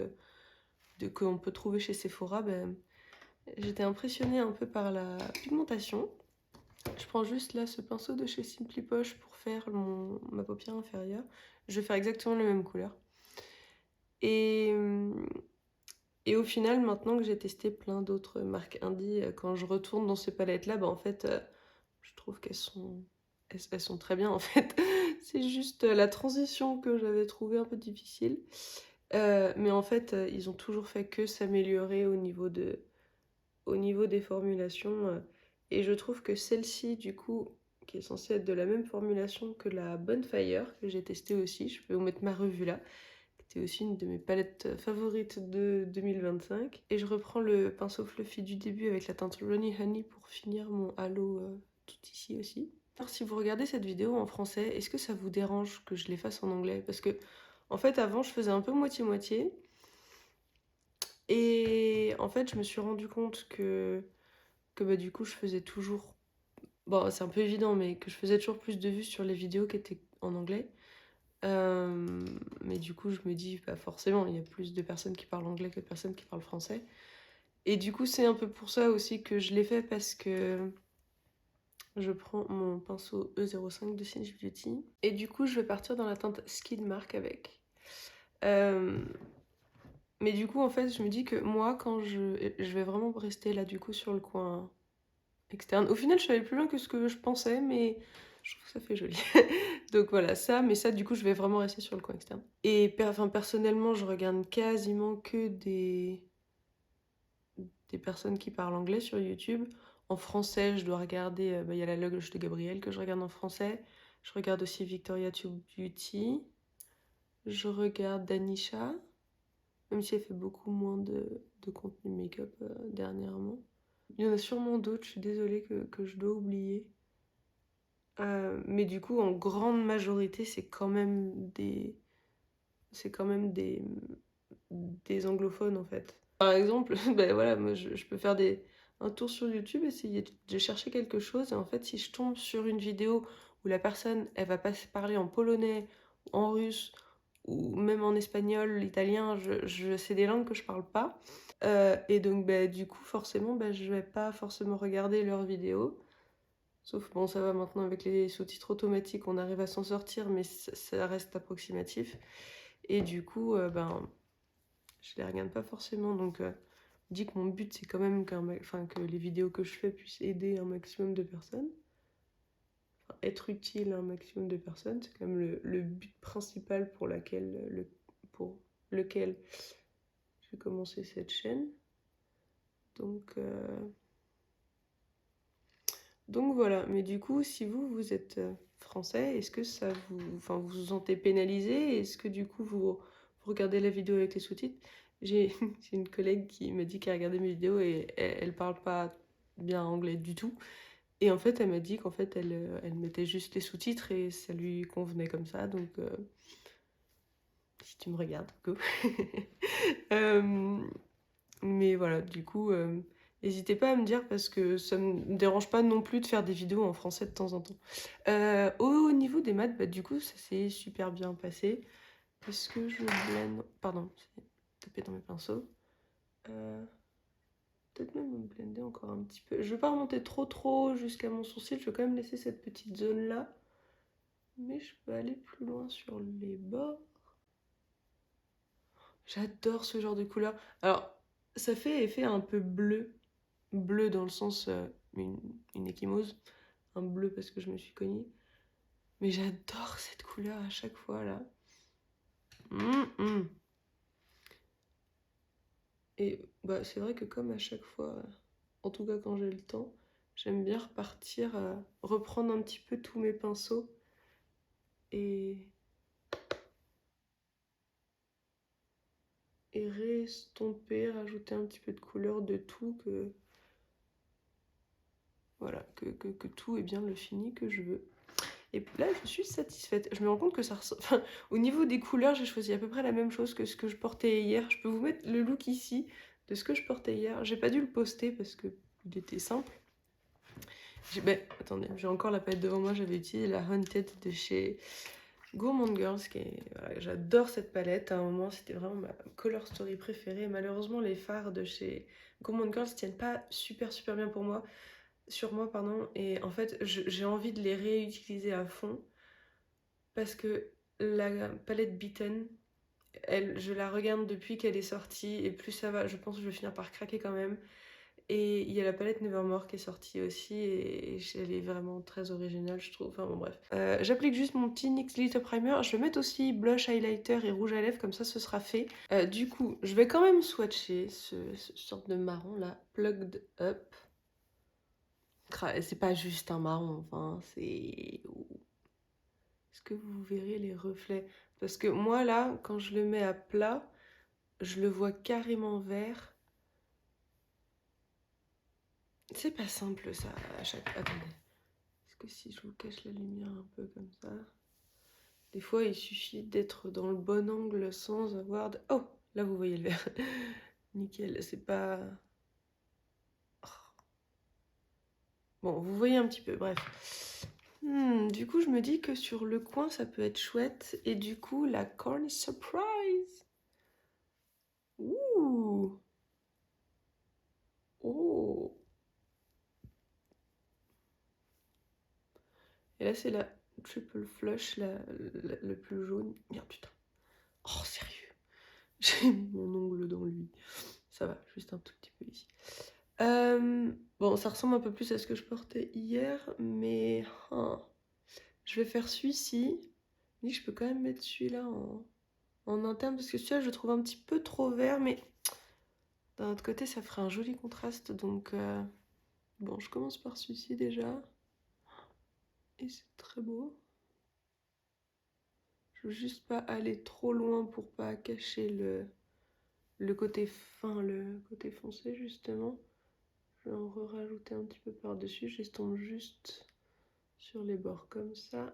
qu'on peut trouver chez Sephora, ben, j'étais impressionnée un peu par la pigmentation. Je prends juste là ce pinceau de chez Simply Posh pour faire ma paupière inférieure. Je vais faire exactement la même couleur. Et, et au final, maintenant que j'ai testé plein d'autres marques indie, quand je retourne dans ces palettes-là, bah en fait, je trouve elles sont très bien en fait. C'est juste la transition que j'avais trouvée un peu difficile. Mais en fait, ils ont toujours fait que s'améliorer au niveau des formulations. Et je trouve que celle-ci, du coup, qui est censée être de la même formulation que la Bonfire, que j'ai testée aussi, je peux vous mettre ma revue là, qui était aussi une de mes palettes favorites de 2025. Et je reprends le pinceau fluffy du début avec la teinte Ronnie Honey pour finir mon halo tout ici aussi. Alors, si vous regardez cette vidéo en français, est-ce que ça vous dérange que je les fasse en anglais? Parce que, en fait, avant, je faisais un peu moitié-moitié. Et en fait, je me suis rendu compte que bah, du coup, je faisais toujours... Bon, c'est un peu évident, mais que je faisais toujours plus de vues sur les vidéos qui étaient en anglais. Mais du coup, je me dis, bah forcément, il y a plus de personnes qui parlent anglais que de personnes qui parlent français. Et du coup, c'est un peu pour ça aussi que je l'ai fait, parce que je prends mon pinceau E05 de Singe Beauty. Et du coup, je vais partir dans la teinte Skid Mark avec. Mais du coup, en fait, je me dis que moi, quand je vais vraiment rester là, du coup, sur le coin externe. Au final, je suis allée plus loin que ce que je pensais, mais je trouve que ça fait joli. Donc voilà, ça, mais ça, du coup, je vais vraiment rester sur le coin externe. Et personnellement, je regarde quasiment que des personnes qui parlent anglais sur YouTube. En français, je dois regarder, il y a la loge de Gabrielle que je regarde en français. Je regarde aussi Victoria Tube Beauty. Je regarde Danisha, même si elle fait beaucoup moins de contenu make-up dernièrement. Il y en a sûrement d'autres, je suis désolée, que je dois oublier. Mais du coup, en grande majorité, c'est quand même des anglophones en fait. Par exemple, ben voilà, moi je peux faire un tour sur YouTube, essayer de chercher quelque chose, et en fait, si je tombe sur une vidéo où la personne, elle va pas parler en polonais, en russe, ou même en espagnol, italien, c'est des langues que je parle pas. Et donc, ben, du coup, forcément, ben, je vais pas forcément regarder leurs vidéos. Sauf, bon, ça va maintenant avec les sous-titres automatiques, on arrive à s'en sortir, mais ça reste approximatif. Et du coup, ben, je les regarde pas forcément. Donc, je dis que mon but, c'est quand même que les vidéos que je fais puissent aider un maximum de personnes. Enfin, être utile à un maximum de personnes, c'est quand même le but principal pour lequel j'ai commencé cette chaîne. Donc, Donc voilà, mais du coup, si vous êtes français, est-ce que vous vous sentez pénalisé? Est-ce que du coup, vous regardez la vidéo avec les sous-titres? J'ai une collègue qui m'a dit qu'elle regardait mes vidéos et elle parle pas bien anglais du tout. Et en fait, elle m'a dit qu'en fait, elle mettait juste les sous-titres et ça lui convenait comme ça. Donc, si tu me regardes, go. Euh, mais voilà, du coup, n'hésitez pas à me dire, parce que ça me dérange pas non plus de faire des vidéos en français de temps en temps. Au niveau des maths, bah, du coup, ça s'est super bien passé. Est-ce que je blende... Pardon, j'ai tapé dans mes pinceaux. peut-être même me blender encore un petit peu. Je vais pas remonter trop jusqu'à mon sourcil, je vais quand même laisser cette petite zone là. Mais je peux aller plus loin sur les bords. J'adore ce genre de couleur. Alors, ça fait effet un peu bleu. Bleu dans le sens une échymose. Un bleu parce que je me suis cognée. Mais j'adore cette couleur à chaque fois là. Et bah, c'est vrai que comme à chaque fois, en tout cas quand j'ai le temps, j'aime bien repartir, reprendre un petit peu tous mes pinceaux et, et restomper, rajouter un petit peu de couleur de tout, que voilà, que tout est bien le fini que je veux. Et là, je suis satisfaite. Je me rends compte que ça ressemble... Enfin, au niveau des couleurs, j'ai choisi à peu près la même chose que ce que je portais hier. Je peux vous mettre le look ici de ce que je portais hier. J'ai pas dû le poster parce que il était simple. Ben, attendez, j'ai encore la palette devant moi. J'avais utilisé la Haunted de chez Gourmand Girls. Voilà, j'adore cette palette. À un moment, c'était vraiment ma color story préférée. Malheureusement, les fards de chez Gourmand Girls tiennent pas super bien pour moi. Sur moi, pardon. Et en fait, j'ai envie de les réutiliser à fond. Parce que la palette Beaten, je la regarde depuis qu'elle est sortie. Et plus ça va, je pense que je vais finir par craquer quand même. Et il y a la palette Nevermore qui est sortie aussi, et elle est vraiment très originale, je trouve. Enfin bon, bref. J'applique juste mon petit NYX Glitter Primer. Je vais mettre aussi blush, highlighter et rouge à lèvres, comme ça ce sera fait. Du coup, je vais quand même swatcher ce sorte de marron là, Plugged Up. C'est pas juste un marron, enfin, c'est... Est-ce que vous verrez les reflets? Parce que moi là, quand je le mets à plat, je le vois carrément vert. C'est pas simple ça à chaque... Attendez. Est-ce que si je vous cache la lumière un peu comme ça... Des fois, il suffit d'être dans le bon angle sans avoir de... Oh, là, vous voyez le vert. Nickel, c'est pas... Oh. Bon, vous voyez un petit peu, bref. Du coup, je me dis que sur le coin, ça peut être chouette. Et du coup, la corny surprise. Ouh. Oh. Et là, c'est la triple flush, le plus jaune. Merde, putain. Oh, sérieux. J'ai mis mon ongle dans lui. Ça va, juste un tout petit peu ici. Bon, ça ressemble un peu plus à ce que je portais hier, mais je vais faire celui-ci. Mais je peux quand même mettre celui-là en interne, parce que celui-là, je le trouve un petit peu trop vert, mais d'un autre côté, ça ferait un joli contraste. Donc, bon, je commence par celui-ci déjà. Et c'est très beau. Je veux juste pas aller trop loin pour pas cacher le côté fin, le côté foncé, justement. Je vais en rajouter un petit peu par-dessus. J'estompe juste sur les bords comme ça.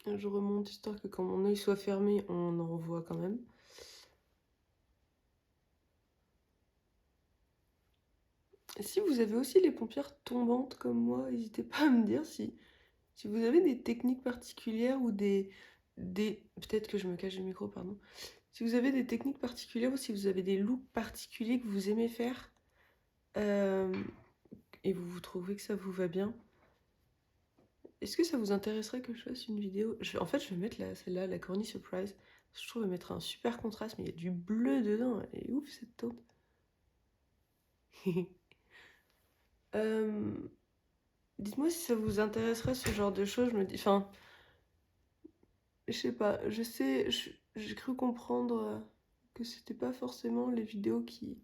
Je remonte histoire que quand mon œil soit fermé, on en voit quand même. Et si vous avez aussi les paupières tombantes comme moi, n'hésitez pas à me dire si vous avez des techniques particulières ou Peut-être que je me cache le micro, pardon. Si vous avez des techniques particulières ou si vous avez des looks particuliers que vous aimez faire et vous trouvez que ça vous va bien, est-ce que ça vous intéresserait que je fasse une vidéo? En fait, je vais mettre celle-là, la Corny Surprise. Je trouve qu'elle mettra un super contraste, mais il y a du bleu dedans. Elle est ouf cette taupe. Dites-moi si ça vous intéresserait ce genre de choses. Je me dis, enfin, je sais pas. J'ai cru comprendre que c'était pas forcément les vidéos qui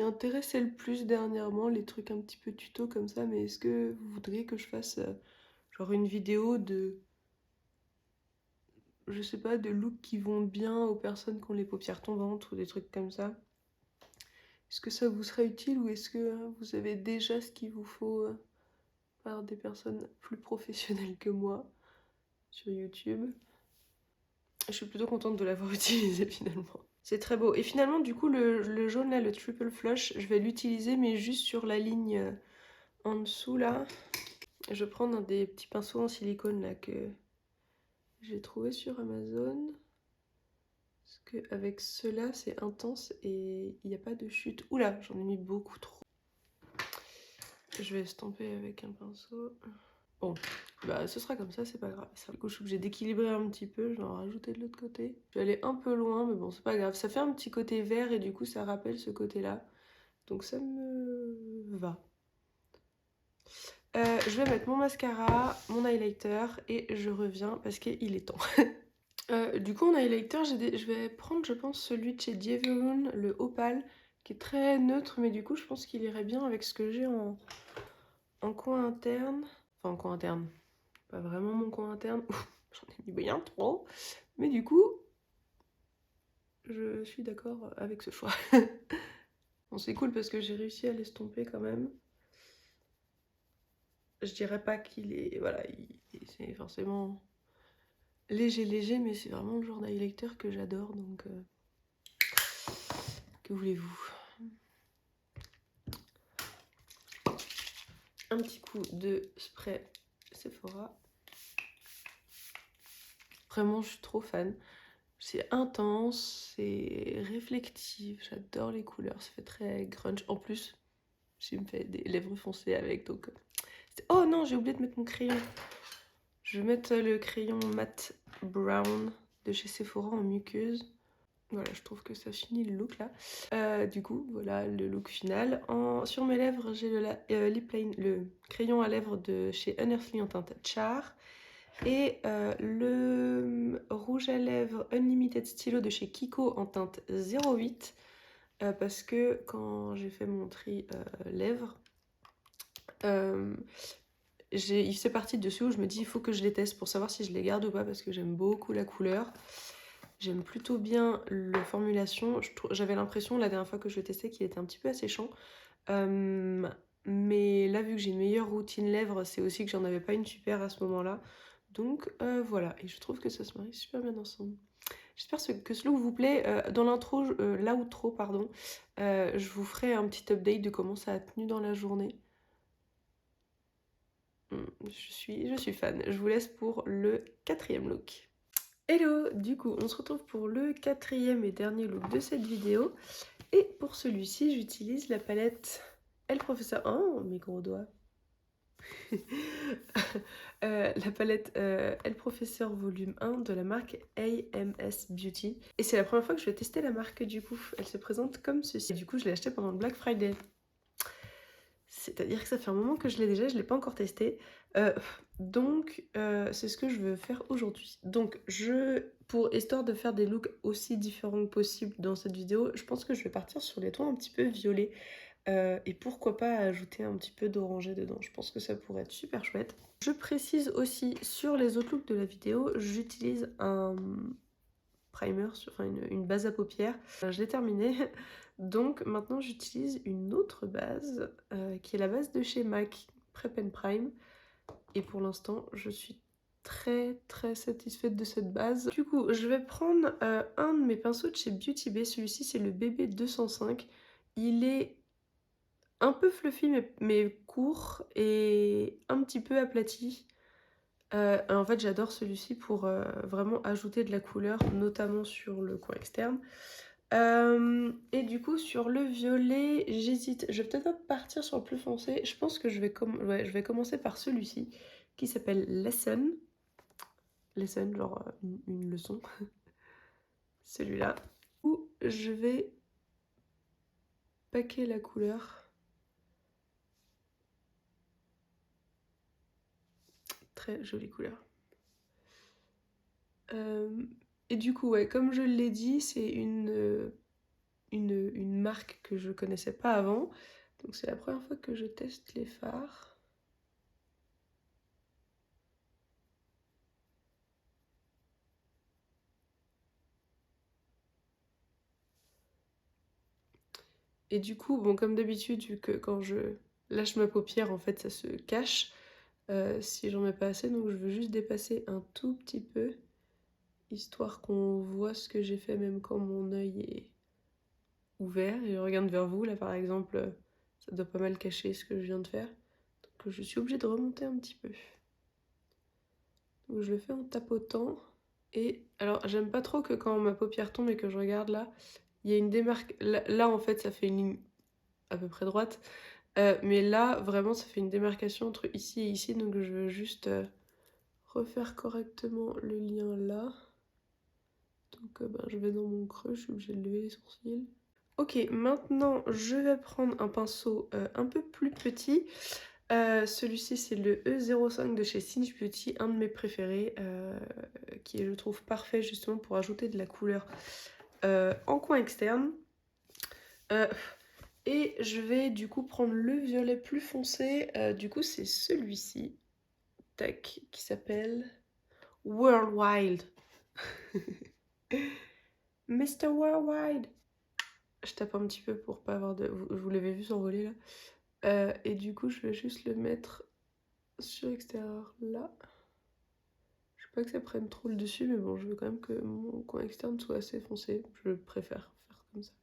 intéressaient le plus dernièrement, les trucs un petit peu tuto comme ça. Mais est-ce que vous voudriez que je fasse genre une vidéo de, je sais pas, de looks qui vont bien aux personnes qui ont les paupières tombantes ou des trucs comme ça? Est-ce que ça vous serait utile ou est-ce que vous avez déjà ce qu'il vous faut par des personnes plus professionnelles que moi sur YouTube? Je suis plutôt contente de l'avoir utilisé finalement. C'est très beau. Et finalement, du coup, le jaune là, le triple flush, je vais l'utiliser mais juste sur la ligne en dessous là. Je vais prendre un des petits pinceaux en silicone là J'ai trouvé sur Amazon. Parce qu'avec ceux-là, c'est intense et il n'y a pas de chute. Oula, j'en ai mis beaucoup trop. Je vais estomper avec un pinceau. Bon, bah ce sera comme ça, c'est pas grave. Du coup, je suis obligée d'équilibrer un petit peu, je vais en rajouter de l'autre côté. Je vais aller un peu loin, mais bon, c'est pas grave. Ça fait un petit côté vert et du coup, ça rappelle ce côté-là. Donc ça me va. Je vais mettre mon mascara, mon highlighter et je reviens parce qu'il est temps. Du coup, en highlighter, je vais prendre, je pense, celui de chez Dieveloon, le Opal, qui est très neutre, mais du coup, je pense qu'il irait bien avec ce que j'ai en coin interne. Enfin, en coin interne. Pas vraiment mon coin interne. J'en ai mis bien trop. Mais du coup, je suis d'accord avec ce choix. Bon, c'est cool parce que j'ai réussi à l'estomper quand même. Je dirais pas qu'il est... Voilà, c'est forcément léger, mais c'est vraiment le genre d'highlighter que j'adore, donc... que voulez-vous? Un petit coup de spray Sephora. Vraiment, je suis trop fan. C'est intense, c'est réflectif, j'adore les couleurs, ça fait très grunge. En plus, je me fais des lèvres foncées avec, donc... Oh non, j'ai oublié de mettre mon crayon. Je vais mettre le crayon mat brown de chez Sephora en muqueuse. Voilà, je trouve que ça finit le look là. Du coup, voilà le look final. Sur mes lèvres, j'ai lip liner, le crayon à lèvres de chez Unearthly en teinte Char. Et le rouge à lèvres Unlimited Stylo de chez Kiko en teinte 08. Parce que quand j'ai fait mon tri lèvres, il fait partie de ceux où je me dis il faut que je les teste pour savoir si je les garde ou pas parce que j'aime beaucoup la couleur. J'aime plutôt bien la formulation. J'avais l'impression la dernière fois que je le testais qu'il était un petit peu asséchant. Mais là, vu que j'ai une meilleure routine lèvres, c'est aussi que j'en avais pas une super à ce moment-là. Donc voilà, et je trouve que ça se marie super bien ensemble. J'espère que ce look vous plaît. Dans l'intro, l'outro, pardon, je vous ferai un petit update de comment ça a tenu dans la journée. Je suis fan. Je vous laisse pour le 4e look. Hello, du coup on se retrouve pour le 4e et dernier look de cette vidéo. Et pour celui-ci j'utilise la palette Elle Professeur... Oh mes gros doigts. La palette Elle Professeur volume 1 de la marque AMS Beauty. Et c'est la première fois que je vais tester la marque du coup. Elle se présente comme ceci. Et du coup je l'ai acheté pendant le Black Friday. C'est-à-dire que ça fait un moment que je l'ai déjà, je ne l'ai pas encore testé. Donc, c'est ce que je veux faire aujourd'hui. Donc, histoire de faire des looks aussi différents que possible dans cette vidéo, je pense que je vais partir sur des tons un petit peu violets. Et pourquoi pas ajouter un petit peu d'orangé dedans. Je pense que ça pourrait être super chouette. Je précise aussi, sur les autres looks de la vidéo, j'utilise un primer, enfin une base à paupières. Je l'ai terminé. Donc maintenant j'utilise une autre base qui est la base de chez MAC Prep and Prime. Et pour l'instant je suis très satisfaite de cette base. Du coup je vais prendre un de mes pinceaux de chez Beauty Bay. Celui-ci c'est le BB 205. Il est un peu fluffy mais court et un petit peu aplati. En fait j'adore celui-ci pour vraiment ajouter de la couleur, notamment sur le coin externe. Et du coup sur le violet j'hésite, je vais peut-être pas partir sur le plus foncé, je pense que je vais commencer par celui-ci qui s'appelle Lesson. Lesson genre une leçon. Celui-là. Où je vais paquer la couleur. Très jolie couleur. Et du coup ouais, comme je l'ai dit, c'est une marque que je connaissais pas avant. Donc c'est la première fois que je teste les fards. Et du coup, bon comme d'habitude, vu que quand je lâche ma paupière, en fait ça se cache si j'en mets pas assez. Donc je veux juste dépasser un tout petit peu, histoire qu'on voit ce que j'ai fait même quand mon œil est ouvert. Et je regarde vers vous, là par exemple, ça doit pas mal cacher ce que je viens de faire. Donc je suis obligée de remonter un petit peu. où je le fais en tapotant. Et alors, j'aime pas trop que quand ma paupière tombe et que je regarde là, il y a une démarque. Là, en fait, ça fait une ligne à peu près droite. Mais là, vraiment, ça fait une démarcation entre ici et ici. Donc, je veux juste refaire correctement le lien là. Donc, ben, je vais dans mon creux, je suis obligée de lever les sourcils. Ok, maintenant, je vais prendre un pinceau un peu plus petit. Celui-ci, c'est le E05 de chez Singe Beauty, un de mes préférés, qui est, je trouve, parfait justement pour ajouter de la couleur en coin externe. Et je vais du coup prendre le violet plus foncé. Du coup, c'est celui-ci, tac, qui s'appelle Worldwide. Mr. Worldwide. Je tape un petit peu pour pas avoir de... Vous l'avez vu s'envoler là. Et du coup, je vais juste le mettre sur l'extérieur là. Je veux pas que ça prenne trop le dessus, mais bon, je veux quand même que mon coin externe soit assez foncé. Je préfère faire comme ça.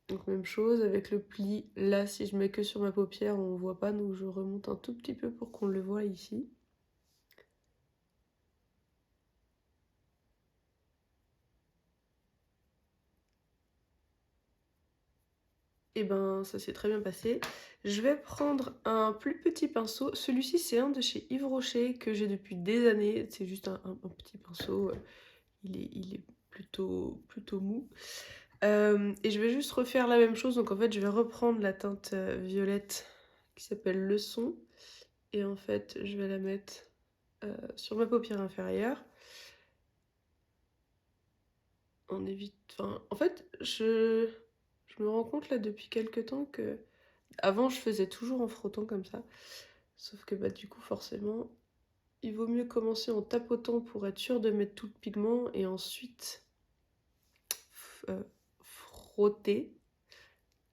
Donc même chose avec le pli. Là, si je mets que sur ma paupière, on voit pas, donc je remonte un tout petit peu pour qu'on le voit ici. Et ben ça s'est très bien passé. Je vais prendre un plus petit pinceau. Celui-ci c'est un de chez Yves Rocher que j'ai depuis des années. C'est juste un petit pinceau. Il est plutôt mou. Et je vais juste refaire la même chose. Donc en fait je vais reprendre la teinte violette qui s'appelle Leçon. Et en fait je vais la mettre sur ma paupière inférieure. On évite... Enfin, en fait je me rends compte là depuis quelques temps que... Avant, je faisais toujours en frottant comme ça. Sauf que bah du coup, forcément, il vaut mieux commencer en tapotant pour être sûr de mettre tout le pigment et ensuite frotter.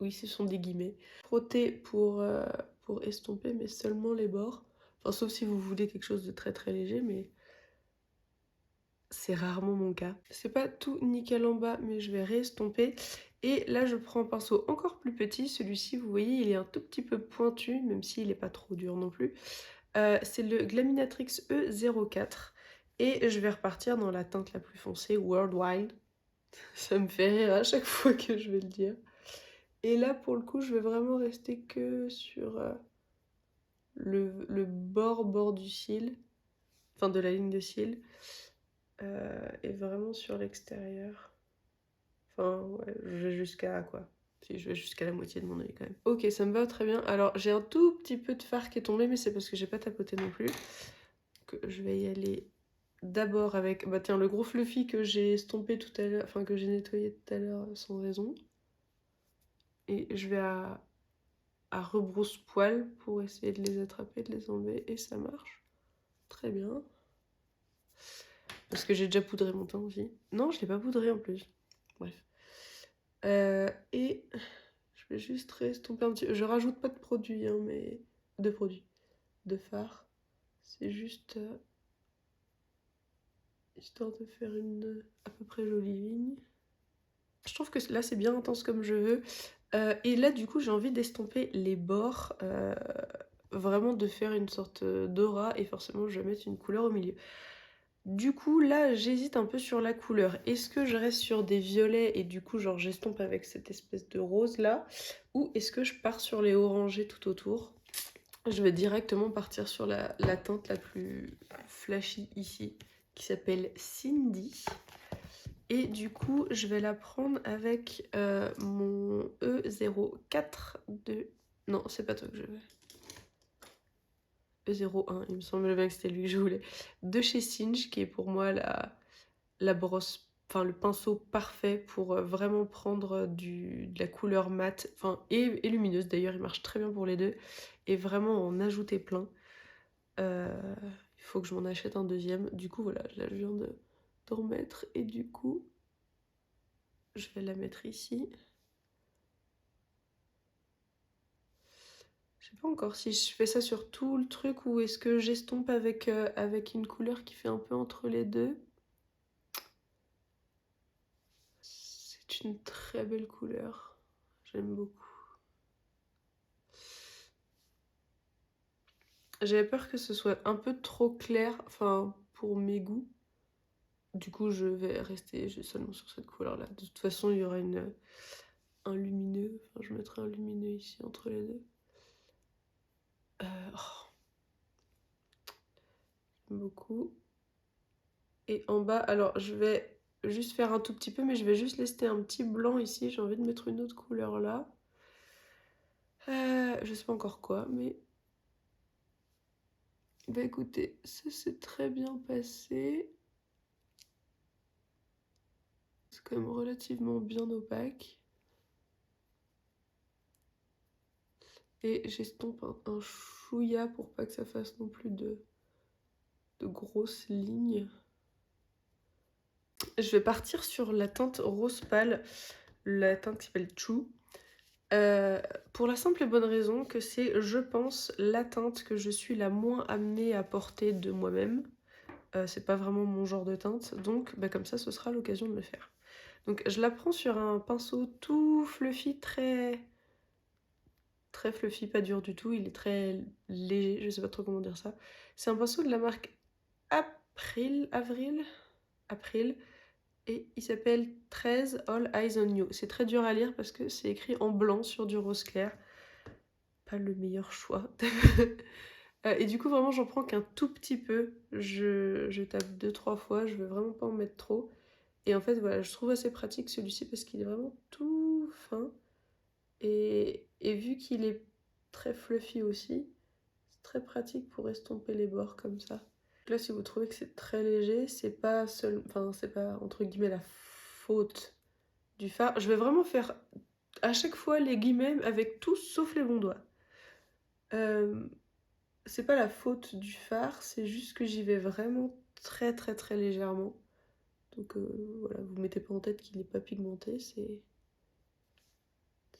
Oui, ce sont des guillemets. Frotter pour estomper, mais seulement les bords. Enfin, sauf si vous voulez quelque chose de très très léger, mais c'est rarement mon cas. C'est pas tout nickel en bas, mais je vais réestomper. Et là, je prends un pinceau encore plus petit. Celui-ci, vous voyez, il est un tout petit peu pointu, même s'il n'est pas trop dur non plus. C'est le Glaminatrix E04. Et je vais repartir dans la teinte la plus foncée, Worldwide. Ça me fait rire à chaque fois que je vais le dire. Et là, pour le coup, je vais vraiment rester que sur le bord du cil. Enfin, de la ligne de cil. Et vraiment sur l'extérieur. Enfin, ouais, je vais jusqu'à quoi? Si, je vais jusqu'à la moitié de mon œil quand même. Ok, ça me va très bien. Alors, j'ai un tout petit peu de fard qui est tombé, mais c'est parce que j'ai pas tapoté non plus. Donc, je vais y aller d'abord avec, bah tiens, le gros fluffy que j'ai estompé tout à l'heure, enfin que j'ai nettoyé tout à l'heure sans raison. Et je vais à rebrousse-poil pour essayer de les attraper, de les enlever, et ça marche. Très bien. Parce que j'ai déjà poudré mon teint aussi. Non, je l'ai pas poudré en plus. Bref. Et je vais juste restomper un petit... Je rajoute pas de produit, hein, mais... De produits. De fard. C'est juste... histoire de faire une à peu près jolie ligne. Je trouve que là, c'est bien intense comme je veux. Et là, du coup, j'ai envie d'estomper les bords. Vraiment de faire une sorte d'aura. Et forcément, je vais mettre une couleur au milieu. Du coup, là, j'hésite un peu sur la couleur. Est-ce que je reste sur des violets et du coup, genre, j'estompe avec cette espèce de rose là? Ou est-ce que je pars sur les orangés tout autour? Je vais directement partir sur la teinte la plus flashy ici, qui s'appelle Cindy. Et du coup, je vais la prendre avec mon E04 de... Non, c'est pas toi que je veux. E01, il me semblait bien que c'était lui que je voulais. De chez Singe, qui est pour moi la brosse, enfin le pinceau parfait pour vraiment prendre de la couleur mate, enfin et lumineuse d'ailleurs, il marche très bien pour les deux, et vraiment en ajouter plein. Il faut que je m'en achète un deuxième. Du coup voilà, là je viens de remettre, et du coup je vais la mettre ici. Je sais pas encore si je fais ça sur tout le truc ou est-ce que j'estompe avec une couleur qui fait un peu entre les deux. C'est une très belle couleur. J'aime beaucoup. J'avais peur que ce soit un peu trop clair, enfin, pour mes goûts. Du coup, je vais rester seulement sur cette couleur-là. De toute façon, il y aura un lumineux. Enfin, je mettrai un lumineux ici entre les deux. Oh, j'aime beaucoup. Et en bas, alors je vais juste faire un tout petit peu, mais je vais juste laisser un petit blanc ici. J'ai envie de mettre une autre couleur là. Je sais pas encore quoi, mais... Bah écoutez, ça s'est très bien passé. C'est quand même relativement bien opaque. Et j'estompe un chouïa pour pas que ça fasse non plus de grosses lignes. Je vais partir sur la teinte rose pâle, la teinte qui s'appelle Choo. Euh, pour la simple et bonne raison que c'est, je pense, la teinte que je suis la moins amenée à porter de moi-même. C'est pas vraiment mon genre de teinte, donc bah, comme ça, ce sera l'occasion de le faire. Donc je la prends sur un pinceau tout fluffy, très fluffy, pas dur du tout, il est très léger, je sais pas trop comment dire ça. C'est un pinceau de la marque April, et il s'appelle 13 All Eyes on You. C'est très dur à lire parce que c'est écrit en blanc sur du rose clair. Pas le meilleur choix. Et du coup, vraiment, j'en prends qu'un tout petit peu. Je tape 2-3 fois, je veux vraiment pas en mettre trop. Et en fait, voilà, je trouve assez pratique celui-ci parce qu'il est vraiment tout fin. Et vu qu'il est très fluffy aussi, c'est très pratique pour estomper les bords comme ça. Là, si vous trouvez que c'est très léger, c'est pas entre guillemets la faute du fard. Je vais vraiment faire à chaque fois les guillemets avec tout sauf les bons doigts. Euh, c'est pas la faute du fard, c'est juste que j'y vais vraiment très légèrement. Donc voilà, vous mettez pas en tête qu'il n'est pas pigmenté, c'est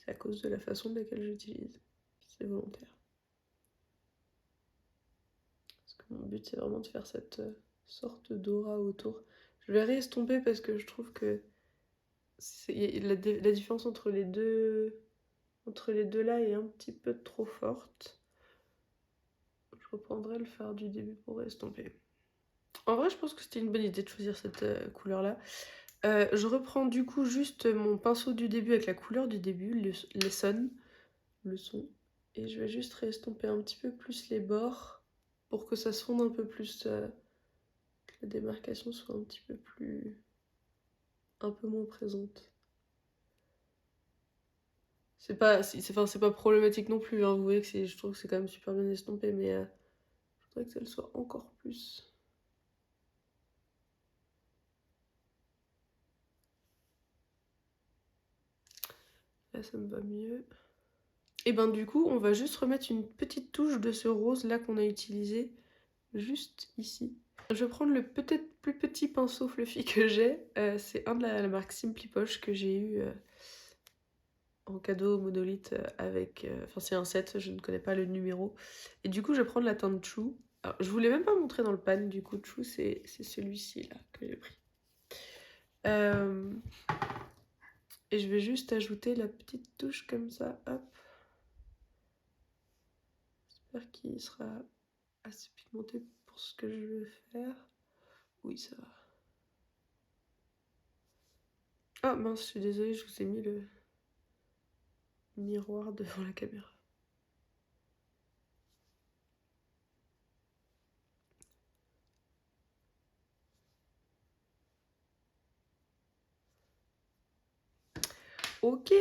à cause de la façon de laquelle j'utilise. C'est volontaire. Parce que mon but c'est vraiment de faire cette sorte d'aura autour. Je vais réestomper parce que je trouve que la différence entre les deux là est un petit peu trop forte. Je reprendrai le fard du début pour réestomper. En vrai, je pense que c'était une bonne idée de choisir cette couleur-là. Je reprends du coup juste mon pinceau du début avec la couleur du début, le son. Et je vais juste réestomper un petit peu plus les bords pour que ça se fonde un peu plus, que la démarcation soit un petit peu plus... un peu moins présente. C'est pas problématique non plus, hein. Vous voyez que je trouve que c'est quand même super bien estompé, mais je voudrais que ça le soit encore plus. Là, ça me va mieux. Et ben du coup, on va juste remettre une petite touche de ce rose là qu'on a utilisé juste ici. Je vais prendre le peut-être plus petit pinceau fluffy que j'ai. C'est un de la marque Simply Poche que j'ai eu en cadeau au monolithe avec... Enfin c'est un set, je ne connais pas le numéro. Et du coup je vais prendre la teinte Choo. Alors, je vous l'ai même pas montré dans le pan, du coup Choo c'est celui-ci là que j'ai pris. Et je vais juste ajouter la petite touche comme ça, hop. J'espère qu'il sera assez pigmenté pour ce que je veux faire. Oui, ça va. Ah mince, je suis désolée, je vous ai mis le miroir devant la caméra. Ok,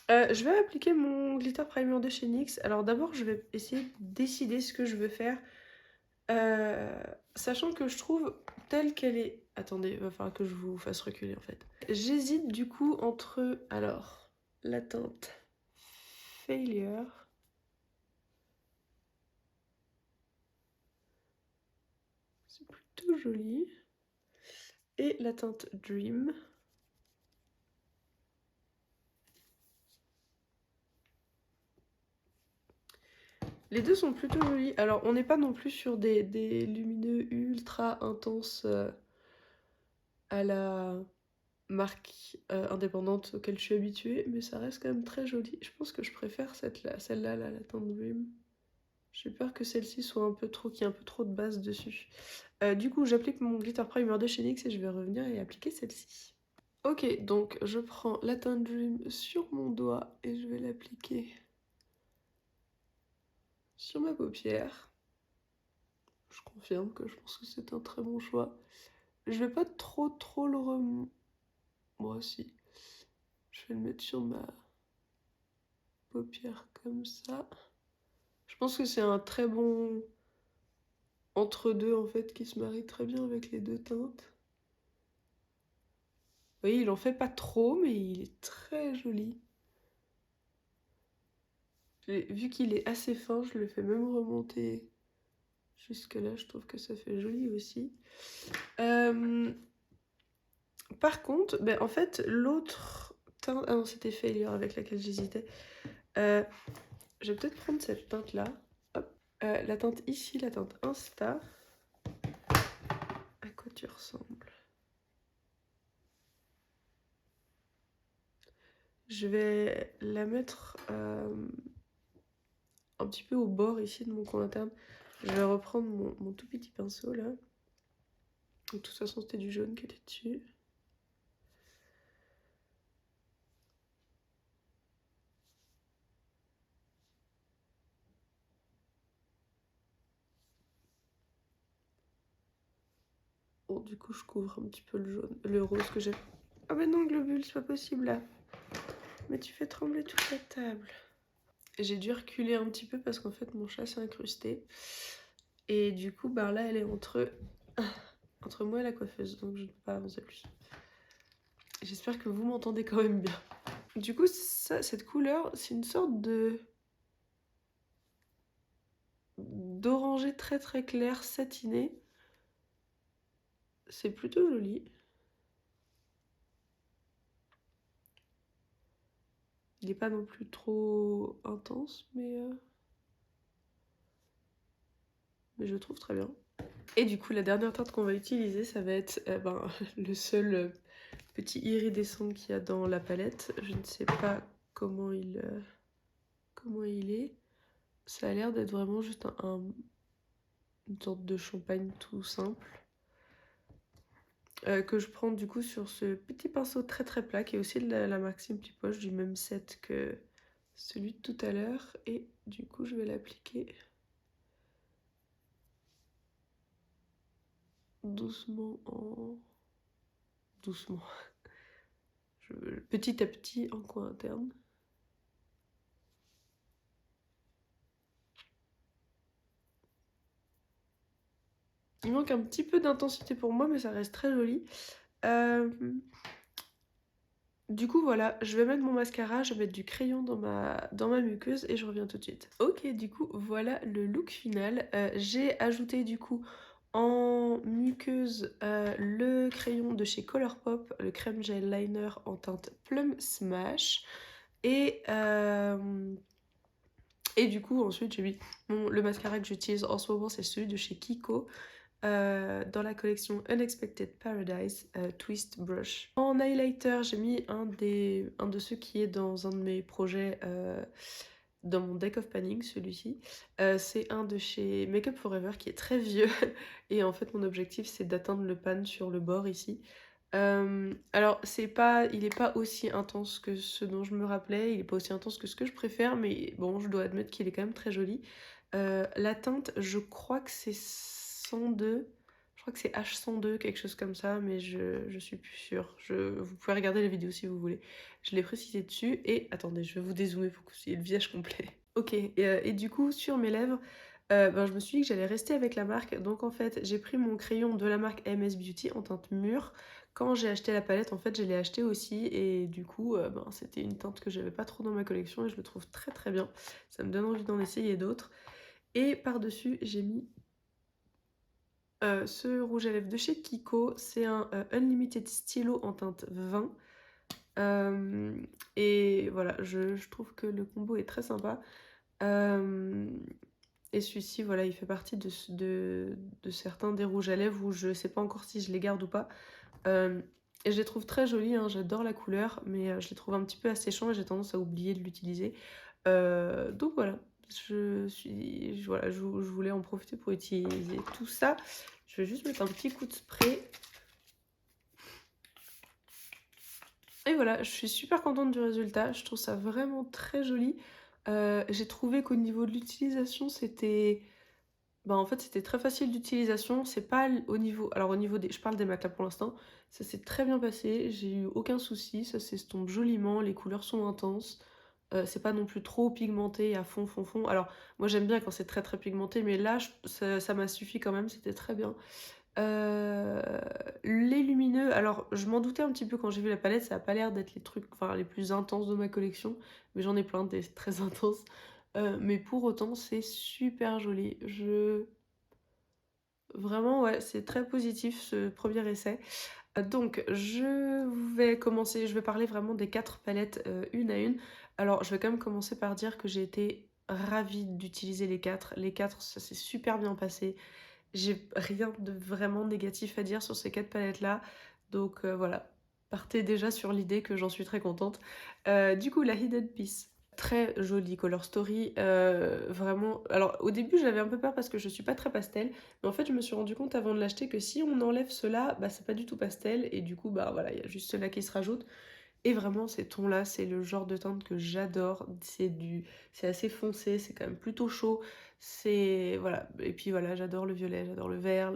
je vais appliquer mon glitter primer de chez NYX. Alors d'abord, je vais essayer de décider ce que je veux faire. Sachant que je trouve telle qu'elle est... Attendez, il va falloir que je vous fasse reculer en fait. J'hésite du coup entre, alors, la teinte Failure. C'est plutôt joli. Et la teinte Dream. Les deux sont plutôt jolis. Alors, on n'est pas non plus sur des lumineux ultra intenses à la marque indépendante auquel je suis habituée, mais ça reste quand même très joli. Je pense que je préfère celle-là, la teinte Dream. J'ai peur que celle-ci soit un peu trop, qu'il y ait un peu trop de base dessus. Du coup, j'applique mon glitter primer de chez NYX et je vais revenir et appliquer celle-ci. Ok, donc je prends la teinte Dream sur mon doigt et je vais l'appliquer sur ma paupière. Je confirme que je pense que c'est un très bon choix. Je vais pas trop le remonter. Moi aussi. Je vais le mettre sur ma paupière comme ça. Je pense que c'est un très bon entre-deux en fait qui se marie très bien avec les deux teintes. Vous voyez, il en fait pas trop, mais il est très joli. Vu qu'il est assez fin, je le fais même remonter jusque là. Je trouve que ça fait joli aussi. Par contre, ben, en fait, l'autre teinte... Ah non, c'était Failure avec laquelle j'hésitais. Je vais peut-être prendre cette teinte-là. Hop. La teinte ici, la teinte Insta. À quoi tu ressembles? Je vais la mettre un petit peu au bord ici de mon coin interne. Je vais reprendre mon tout petit pinceau là. De toute façon, c'était du jaune qui était dessus. Bon, du coup, je couvre un petit peu le jaune, le rose que j'ai. Ah mais non, globule, c'est pas possible là. Mais tu fais trembler toute la table. J'ai dû reculer un petit peu parce qu'en fait, mon chat s'est incrusté. Et du coup, ben là, elle est entre moi et la coiffeuse, donc je ne peux pas avancer plus. J'espère que vous m'entendez quand même bien. Du coup, ça, cette couleur, c'est une sorte de d'orangé très clair, satiné. C'est plutôt joli. Il n'est pas non plus trop intense, mais je le trouve très bien. Et du coup, la dernière teinte qu'on va utiliser, ça va être le seul petit iridescent qu'il y a dans la palette. Je ne sais pas comment il est. Ça a l'air d'être vraiment juste une sorte de champagne tout simple. Que je prends du coup sur ce petit pinceau très plat qui est aussi de la marque Simply Poche, du même set que celui de tout à l'heure. Et du coup, je vais l'appliquer doucement doucement. Petit à petit en coin interne. Il manque un petit peu d'intensité pour moi, mais ça reste très joli. Du coup, voilà, je vais mettre mon mascara, je vais mettre du crayon dans ma muqueuse et je reviens tout de suite. Ok, du coup, voilà le look final. J'ai ajouté du coup en muqueuse le crayon de chez Colourpop, le crème gel liner en teinte Plum Smash. Et du coup, ensuite, j'ai mis le mascara que j'utilise en ce moment, c'est celui de chez Kiko. Dans la collection Unexpected Paradise Twist Brush. En highlighter, j'ai mis un de ceux qui est dans un de mes projets dans mon deck of panning, celui-ci. C'est un de chez Makeup Forever qui est très vieux et en fait mon objectif c'est d'atteindre le pan sur le bord ici. Alors il est pas aussi intense que ce dont je me rappelais, il est pas aussi intense que ce que je préfère, mais bon, je dois admettre qu'il est quand même très joli. La teinte, je crois que c'est 102, je crois que c'est H102, quelque chose comme ça, mais je suis plus sûre. Vous pouvez regarder la vidéo si vous voulez. Je l'ai précisé dessus, et attendez, je vais vous dézoomer pour que vous ayez le visage complet. Ok, et du coup, sur mes lèvres, je me suis dit que j'allais rester avec la marque, donc en fait, j'ai pris mon crayon de la marque MS Beauty en teinte mûre. Quand j'ai acheté la palette, en fait, je l'ai acheté aussi, et du coup, c'était une teinte que j'avais pas trop dans ma collection, et je le trouve très bien. Ça me donne envie d'en essayer d'autres. Et par-dessus, j'ai mis ce rouge à lèvres de chez Kiko. C'est un Unlimited Stylo en teinte 20. Et voilà, je trouve que le combo est très sympa. Et celui-ci, voilà, il fait partie de certains des rouges à lèvres où je sais pas encore si je les garde ou pas. Et je les trouve très jolis, hein, j'adore la couleur, mais je les trouve un petit peu asséchants et j'ai tendance à oublier de l'utiliser. Donc voilà, voilà, je voulais en profiter pour utiliser tout ça. Je vais juste mettre un petit coup de spray. Et voilà, je suis super contente du résultat. Je trouve ça vraiment très joli. J'ai trouvé qu'au niveau de l'utilisation, c'était bah, en fait, c'était très facile d'utilisation. C'est pas au niveau alors au niveau des je parle des Macs là pour l'instant, ça s'est très bien passé, j'ai eu aucun souci, ça s'estompe joliment, les couleurs sont intenses, c'est pas non plus trop pigmenté à fond, fond, fond. Alors moi j'aime bien quand c'est très, très pigmenté, mais là ça m'a suffi quand même, c'était très bien. Heu, les lumineux, alors je m'en doutais un petit peu quand j'ai vu la palette, ça a pas l'air d'être les trucs enfin les plus intenses de ma collection, mais j'en ai plein des très intenses. Mais pour autant, c'est super joli. Vraiment, ouais, c'est très positif ce premier essai. Donc je vais parler vraiment des 4 palettes, une à une. Alors je vais quand même commencer par dire que j'ai été ravie d'utiliser les 4. Les 4, ça s'est super bien passé. J'ai rien de vraiment négatif à dire sur ces 4 palettes-là. Donc voilà, partez déjà sur l'idée que j'en suis très contente. Du coup, la Hidden Piece, très jolie color story, vraiment alors au début, j'avais un peu peur parce que je suis pas très pastel, mais en fait, je me suis rendu compte avant de l'acheter que si on enlève ceux-là, bah, c'est pas du tout pastel et du coup, bah, voilà, il y a juste ceux-là qui se rajoutent et vraiment ces tons-là, c'est le genre de teinte que j'adore. C'est assez foncé, c'est quand même plutôt chaud. C'est voilà et puis voilà, j'adore le violet, j'adore le vert,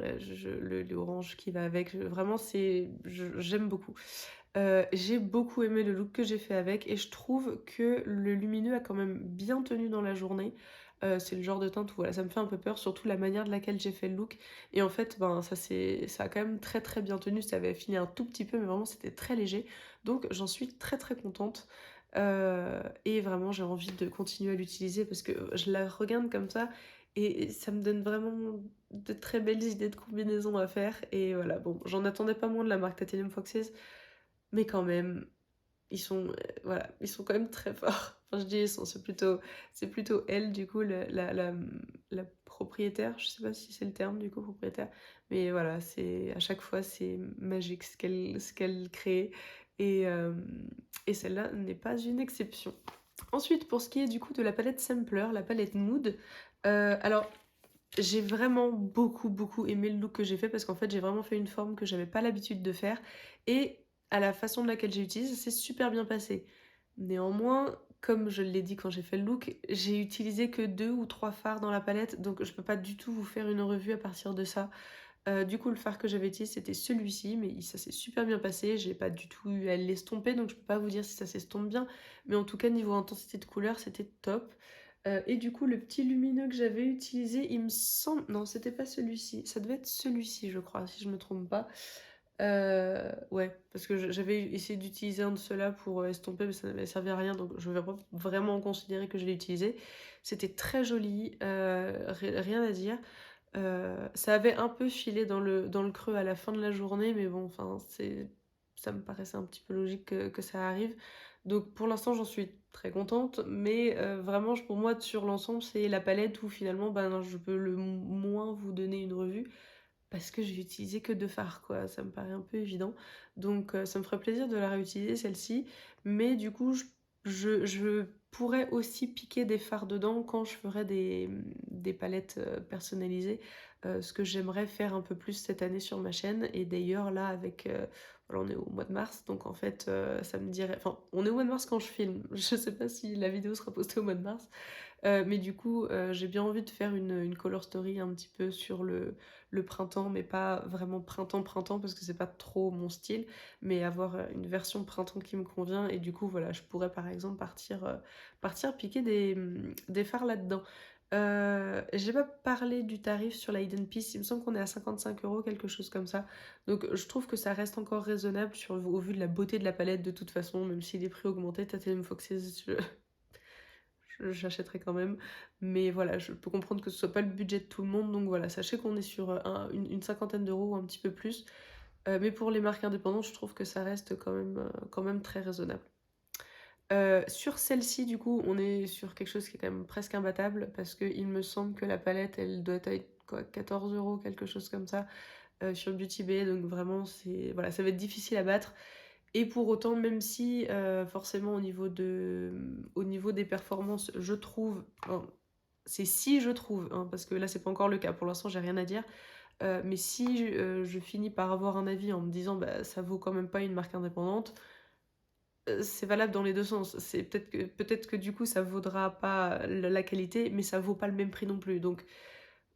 l'orange qui va avec. Vraiment, j'aime beaucoup. J'ai beaucoup aimé le look que j'ai fait avec et je trouve que le lumineux a quand même bien tenu dans la journée. C'est le genre de teinte où voilà, ça me fait un peu peur, surtout la manière de laquelle j'ai fait le look. Et en fait, ben, ça a quand même très très bien tenu. Ça avait fini un tout petit peu, mais vraiment c'était très léger. Donc j'en suis très très contente. Et vraiment j'ai envie de continuer à l'utiliser parce que je la regarde comme ça et ça me donne vraiment de très belles idées de combinaisons à faire. Et voilà, bon, j'en attendais pas moins de la marque Titanium Foxes. Mais quand même, voilà, ils sont quand même très forts. Enfin, je dis ils sont, c'est plutôt elle, du coup, la propriétaire. Je sais pas si c'est le terme, du coup, propriétaire. Mais voilà, à chaque fois, c'est magique ce qu'elle crée. Et, euh, et celle-là n'est pas une exception. Ensuite, pour ce qui est du coup de la palette Sampler, la palette Mood, alors j'ai vraiment beaucoup, beaucoup aimé le look que j'ai fait parce qu'en fait, j'ai vraiment fait une forme que j'avais pas l'habitude de faire et à la façon de laquelle j'ai utilisé, ça s'est super bien passé. Néanmoins, comme je l'ai dit quand j'ai fait le look, j'ai utilisé que 2 ou 3 fards dans la palette, donc je peux pas du tout vous faire une revue à partir de ça. Du coup, le fard que j'avais utilisé, c'était celui-ci, mais ça s'est super bien passé. J'ai pas du tout eu à l'estomper, donc je peux pas vous dire si ça s'estompe bien. Mais en tout cas, niveau intensité de couleur, c'était top. Et du coup, le petit lumineux que j'avais utilisé, il me semble... Non, c'était pas celui-ci. Ça devait être celui-ci, je crois, si je me trompe pas. Ouais, parce que j'avais essayé d'utiliser un de ceux-là pour estomper, mais ça n'avait servi à rien, donc je vais pas vraiment considérer que je l'ai utilisé. C'était très joli, rien à dire. Ça avait un peu filé dans le creux à la fin de la journée, mais bon, enfin, ça me paraissait un petit peu logique que ça arrive. Donc pour l'instant, j'en suis très contente, mais vraiment, pour moi, sur l'ensemble, c'est la palette où finalement, ben, je peux le moins vous donner une revue parce que j'ai utilisé que 2 fards, quoi. Ça me paraît un peu évident. Donc ça me ferait plaisir de la réutiliser, celle-ci, mais du coup, je pourrais aussi piquer des fards dedans quand je ferai des palettes personnalisées, ce que j'aimerais faire un peu plus cette année sur ma chaîne. Et d'ailleurs, là, voilà, on est au mois de mars, donc en fait, ça me dirait. Enfin, on est au mois de mars quand je filme. Je sais pas si la vidéo sera postée au mois de mars, mais du coup, j'ai bien envie de faire une color story un petit peu sur le printemps, mais pas vraiment printemps-printemps parce que c'est pas trop mon style, mais avoir une version printemps qui me convient. Et du coup, voilà, je pourrais par exemple partir piquer des fards là-dedans. J'ai pas parlé du tarif sur la Hidden Piece, il me semble qu'on est à 55 €, quelque chose comme ça. Donc je trouve que ça reste encore raisonnable au vu de la beauté de la palette de toute façon, même si les prix augmentaient, Titanium Foxes, j'achèterai quand même. Mais voilà, je peux comprendre que ce soit pas le budget de tout le monde, donc voilà, sachez qu'on est sur une cinquantaine d'euros ou un petit peu plus. Mais pour les marques indépendantes, je trouve que ça reste quand même très raisonnable. Sur celle-ci, du coup, on est sur quelque chose qui est quand même presque imbattable parce qu'il me semble que la palette, elle doit être quoi, 14 €, quelque chose comme ça, sur Beauty Bay. Donc vraiment, voilà, ça va être difficile à battre. Et pour autant, même si forcément au niveau des performances, je trouve, hein, c'est si je trouve, hein, parce que là c'est pas encore le cas, pour l'instant j'ai rien à dire, mais si je finis par avoir un avis en me disant: «Bah, ça vaut quand même pas une marque indépendante», c'est valable dans les 2 sens. C'est peut-être que du coup ça vaudra pas la qualité, mais ça vaut pas le même prix non plus. Donc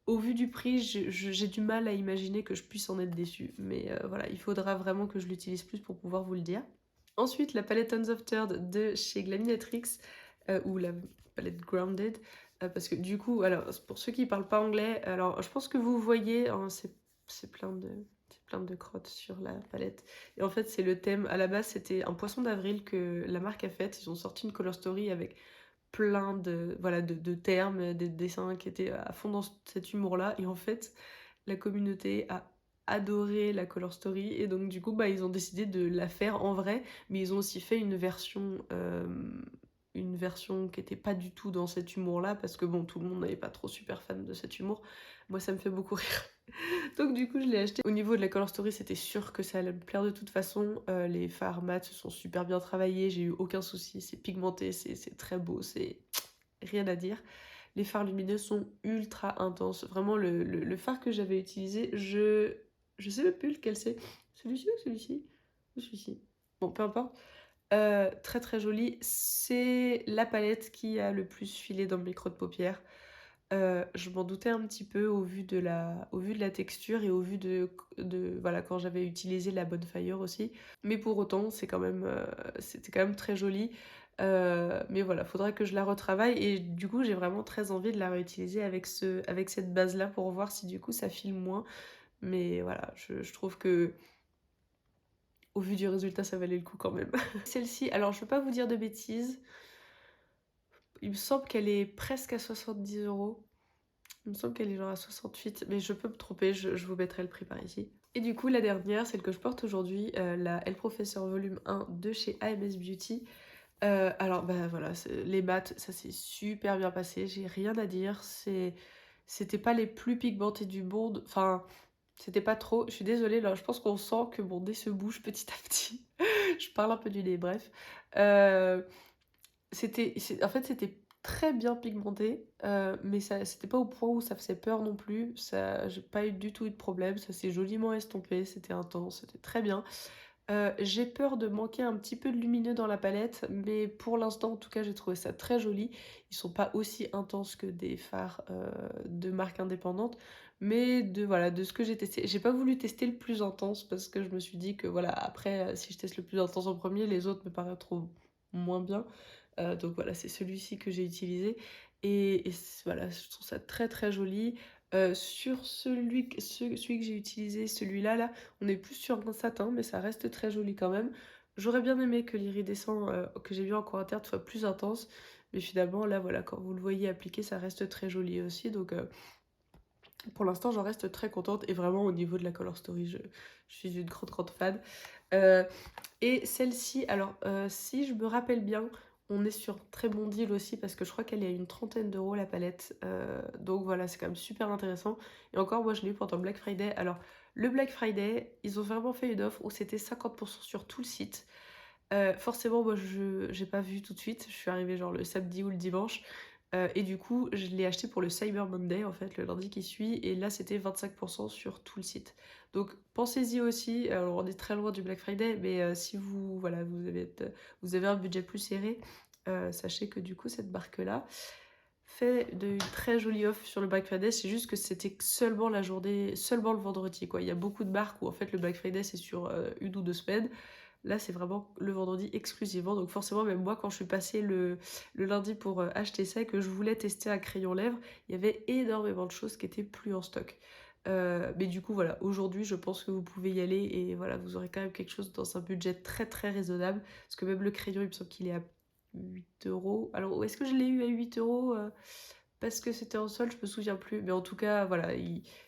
au vu du prix, j'ai du mal à imaginer que je puisse en être déçue. Mais voilà, il faudra vraiment que je l'utilise plus pour pouvoir vous le dire. Ensuite, la palette Tons of Third de chez Glaminatrix, ou la palette Grounded, parce que du coup, alors pour ceux qui parlent pas anglais, alors je pense que vous voyez, hein, c'est plein de crottes sur la palette. Et en fait, c'est le thème. À la base, c'était un poisson d'avril que la marque a fait. Ils ont sorti une color story avec plein de, voilà, de termes, des dessins qui étaient à fond dans cet humour-là. Et en fait, la communauté a adoré la color story et donc du coup bah ils ont décidé de la faire en vrai, mais ils ont aussi fait une version qui était pas du tout dans cet humour là, parce que bon, tout le monde n'avait pas trop super fan de cet humour. Moi ça me fait beaucoup rire. Donc du coup je l'ai acheté. Au niveau de la color story, c'était sûr que ça allait me plaire de toute façon. Les fards mat se sont super bien travaillés, j'ai eu aucun souci, c'est pigmenté, c'est très beau, c'est rien à dire. Les fards lumineux sont ultra intenses. Vraiment, le fard que j'avais utilisé, je sais même plus lequel c'est. Celui-ci ou celui-ci? Ou celui-ci. Bon, peu importe. Très très joli. C'est la palette qui a le plus filé dans le creux de paupières. Je m'en doutais un petit peu au vu de la texture et au vu voilà, quand j'avais utilisé la Bonfire aussi. Mais pour autant, c'était quand même très joli. Mais voilà, faudrait que je la retravaille et du coup, j'ai vraiment très envie de la réutiliser avec cette base-là pour voir si du coup ça file moins. Mais voilà, je trouve que au vu du résultat, ça valait le coup quand même. Celle-ci, alors je veux pas vous dire de bêtises, il me semble qu'elle est presque à 70 €. Il me semble qu'elle est genre à 68, mais je peux me tromper, je vous mettrai le prix par ici. Et du coup, la dernière, celle que je porte aujourd'hui, la Elle Professeur Volume 1 de chez AMS Beauty. Alors, bah voilà, les mattes, ça s'est super bien passé, j'ai rien à dire. C'était pas les plus pigmentés du monde, enfin, c'était pas trop. Je suis désolée, là, je pense qu'on sent que mon nez se bouge petit à petit. Je parle un peu du nez, bref. Euh, en fait, c'était très bien pigmenté, mais ça c'était pas au point où ça faisait peur non plus. Ça, j'ai pas eu du tout eu de problème, ça s'est joliment estompé, c'était intense, c'était très bien. J'ai peur de manquer un petit peu de lumineux dans la palette, mais pour l'instant, en tout cas, j'ai trouvé ça très joli. Ils sont pas aussi intenses que des fards, de marque indépendante, mais voilà, de ce que j'ai testé. J'ai pas voulu tester le plus intense parce que je me suis dit que voilà, après, si je teste le plus intense en premier, les autres me paraîtront moins bien. Donc voilà, c'est celui-ci que j'ai utilisé voilà, je trouve ça très très joli. Sur celui que j'ai utilisé, celui-là, là, on est plus sur un satin, mais ça reste très joli quand même. J'aurais bien aimé que l'iridescent, que j'ai vu en commentaire soit plus intense, mais finalement, là, voilà, quand vous le voyez appliqué, ça reste très joli aussi. Donc pour l'instant, j'en reste très contente. Et vraiment, au niveau de la color story, je suis une grande grande fan. Euh, et celle-ci, alors si je me rappelle bien, on est sur très bon deal aussi parce que je crois qu'elle est à une trentaine d'euros la palette. Donc voilà, c'est quand même super intéressant. Et encore, moi je l'ai eu pendant le Black Friday. Alors le Black Friday, ils ont vraiment fait une offre où c'était 50% sur tout le site. Forcément, moi je j'ai pas vu tout de suite. Je suis arrivée genre le samedi ou le dimanche. Et du coup, je l'ai acheté pour le Cyber Monday, en fait, le lundi qui suit. Et là, c'était 25% sur tout le site. Donc, pensez-y aussi. Alors, on est très loin du Black Friday, mais si vous, voilà, vous avez un budget plus serré, sachez que du coup, cette marque-là fait de très jolies offres sur le Black Friday. C'est juste que c'était seulement la journée, seulement le vendredi, quoi. Il y a beaucoup de marques où, en fait, le Black Friday, c'est sur une ou deux semaines. Là, c'est vraiment le vendredi exclusivement. Donc forcément, même moi, quand je suis passée le lundi pour acheter ça et que je voulais tester un crayon lèvres, il y avait énormément de choses qui étaient plus en stock. Mais du coup, voilà, aujourd'hui, je pense que vous pouvez y aller et voilà, vous aurez quand même quelque chose dans un budget très très raisonnable. Parce que même le crayon, il me semble qu'il est à 8 €. Alors, est-ce que je l'ai eu à 8 € parce que c'était en solde, je me souviens plus. Mais en tout cas, voilà,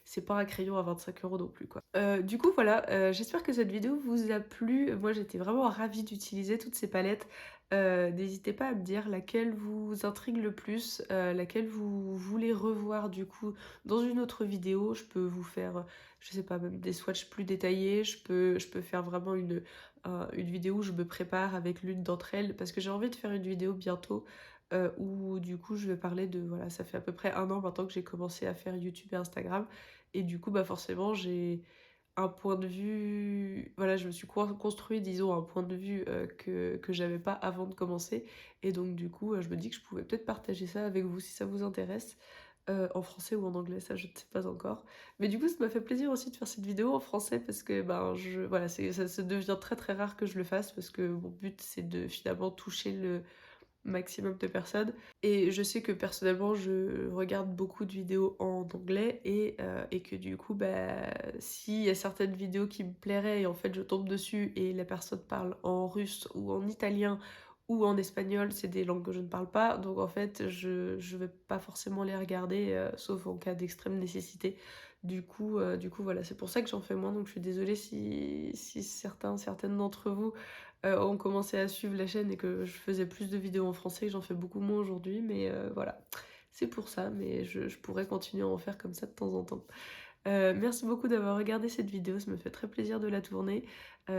c'est pas un crayon à 25 € non plus, quoi. Du coup, voilà, j'espère que cette vidéo vous a plu. Moi, j'étais vraiment ravie d'utiliser toutes ces palettes. N'hésitez pas à me dire laquelle vous intrigue le plus, laquelle vous voulez revoir du coup dans une autre vidéo. Je peux vous faire, je sais pas, même des swatchs plus détaillés. Je peux faire vraiment une vidéo où je me prépare avec l'une d'entre elles parce que j'ai envie de faire une vidéo bientôt où du coup je vais parler de voilà, ça fait à peu près 1 an maintenant que j'ai commencé à faire YouTube et Instagram et du coup, bah, forcément j'ai un point de vue voilà, je me suis construit disons un point de vue, que j'avais pas avant de commencer et donc du coup, je me dis que je pouvais peut-être partager ça avec vous si ça vous intéresse, en français ou en anglais, ça je ne sais pas encore. Mais du coup, ça m'a fait plaisir aussi de faire cette vidéo en français parce que, ben, voilà, ça se devient très, très rare que je le fasse parce que mon but, c'est de finalement toucher le maximum de personnes. Et je sais que personnellement, je regarde beaucoup de vidéos en anglais et que du coup, bah, s'il y a certaines vidéos qui me plairaient et en fait je tombe dessus et la personne parle en russe ou en italien ou en espagnol, c'est des langues que je ne parle pas, donc en fait je vais pas forcément les regarder, sauf en cas d'extrême nécessité. Du coup voilà, c'est pour ça que j'en fais moins, donc je suis désolée si certaines d'entre vous ont commencé à suivre la chaîne et que je faisais plus de vidéos en français, j'en fais beaucoup moins aujourd'hui, mais voilà. C'est pour ça, mais je pourrais continuer à en faire comme ça de temps en temps. Merci beaucoup d'avoir regardé cette vidéo, ça me fait très plaisir de la tourner.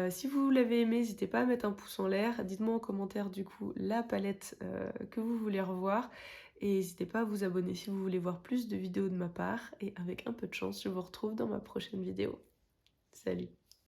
Si vous l'avez aimée, n'hésitez pas à mettre un pouce en l'air. Dites-moi en commentaire du coup la palette que vous voulez revoir. Et n'hésitez pas à vous abonner si vous voulez voir plus de vidéos de ma part. Et avec un peu de chance, je vous retrouve dans ma prochaine vidéo. Salut!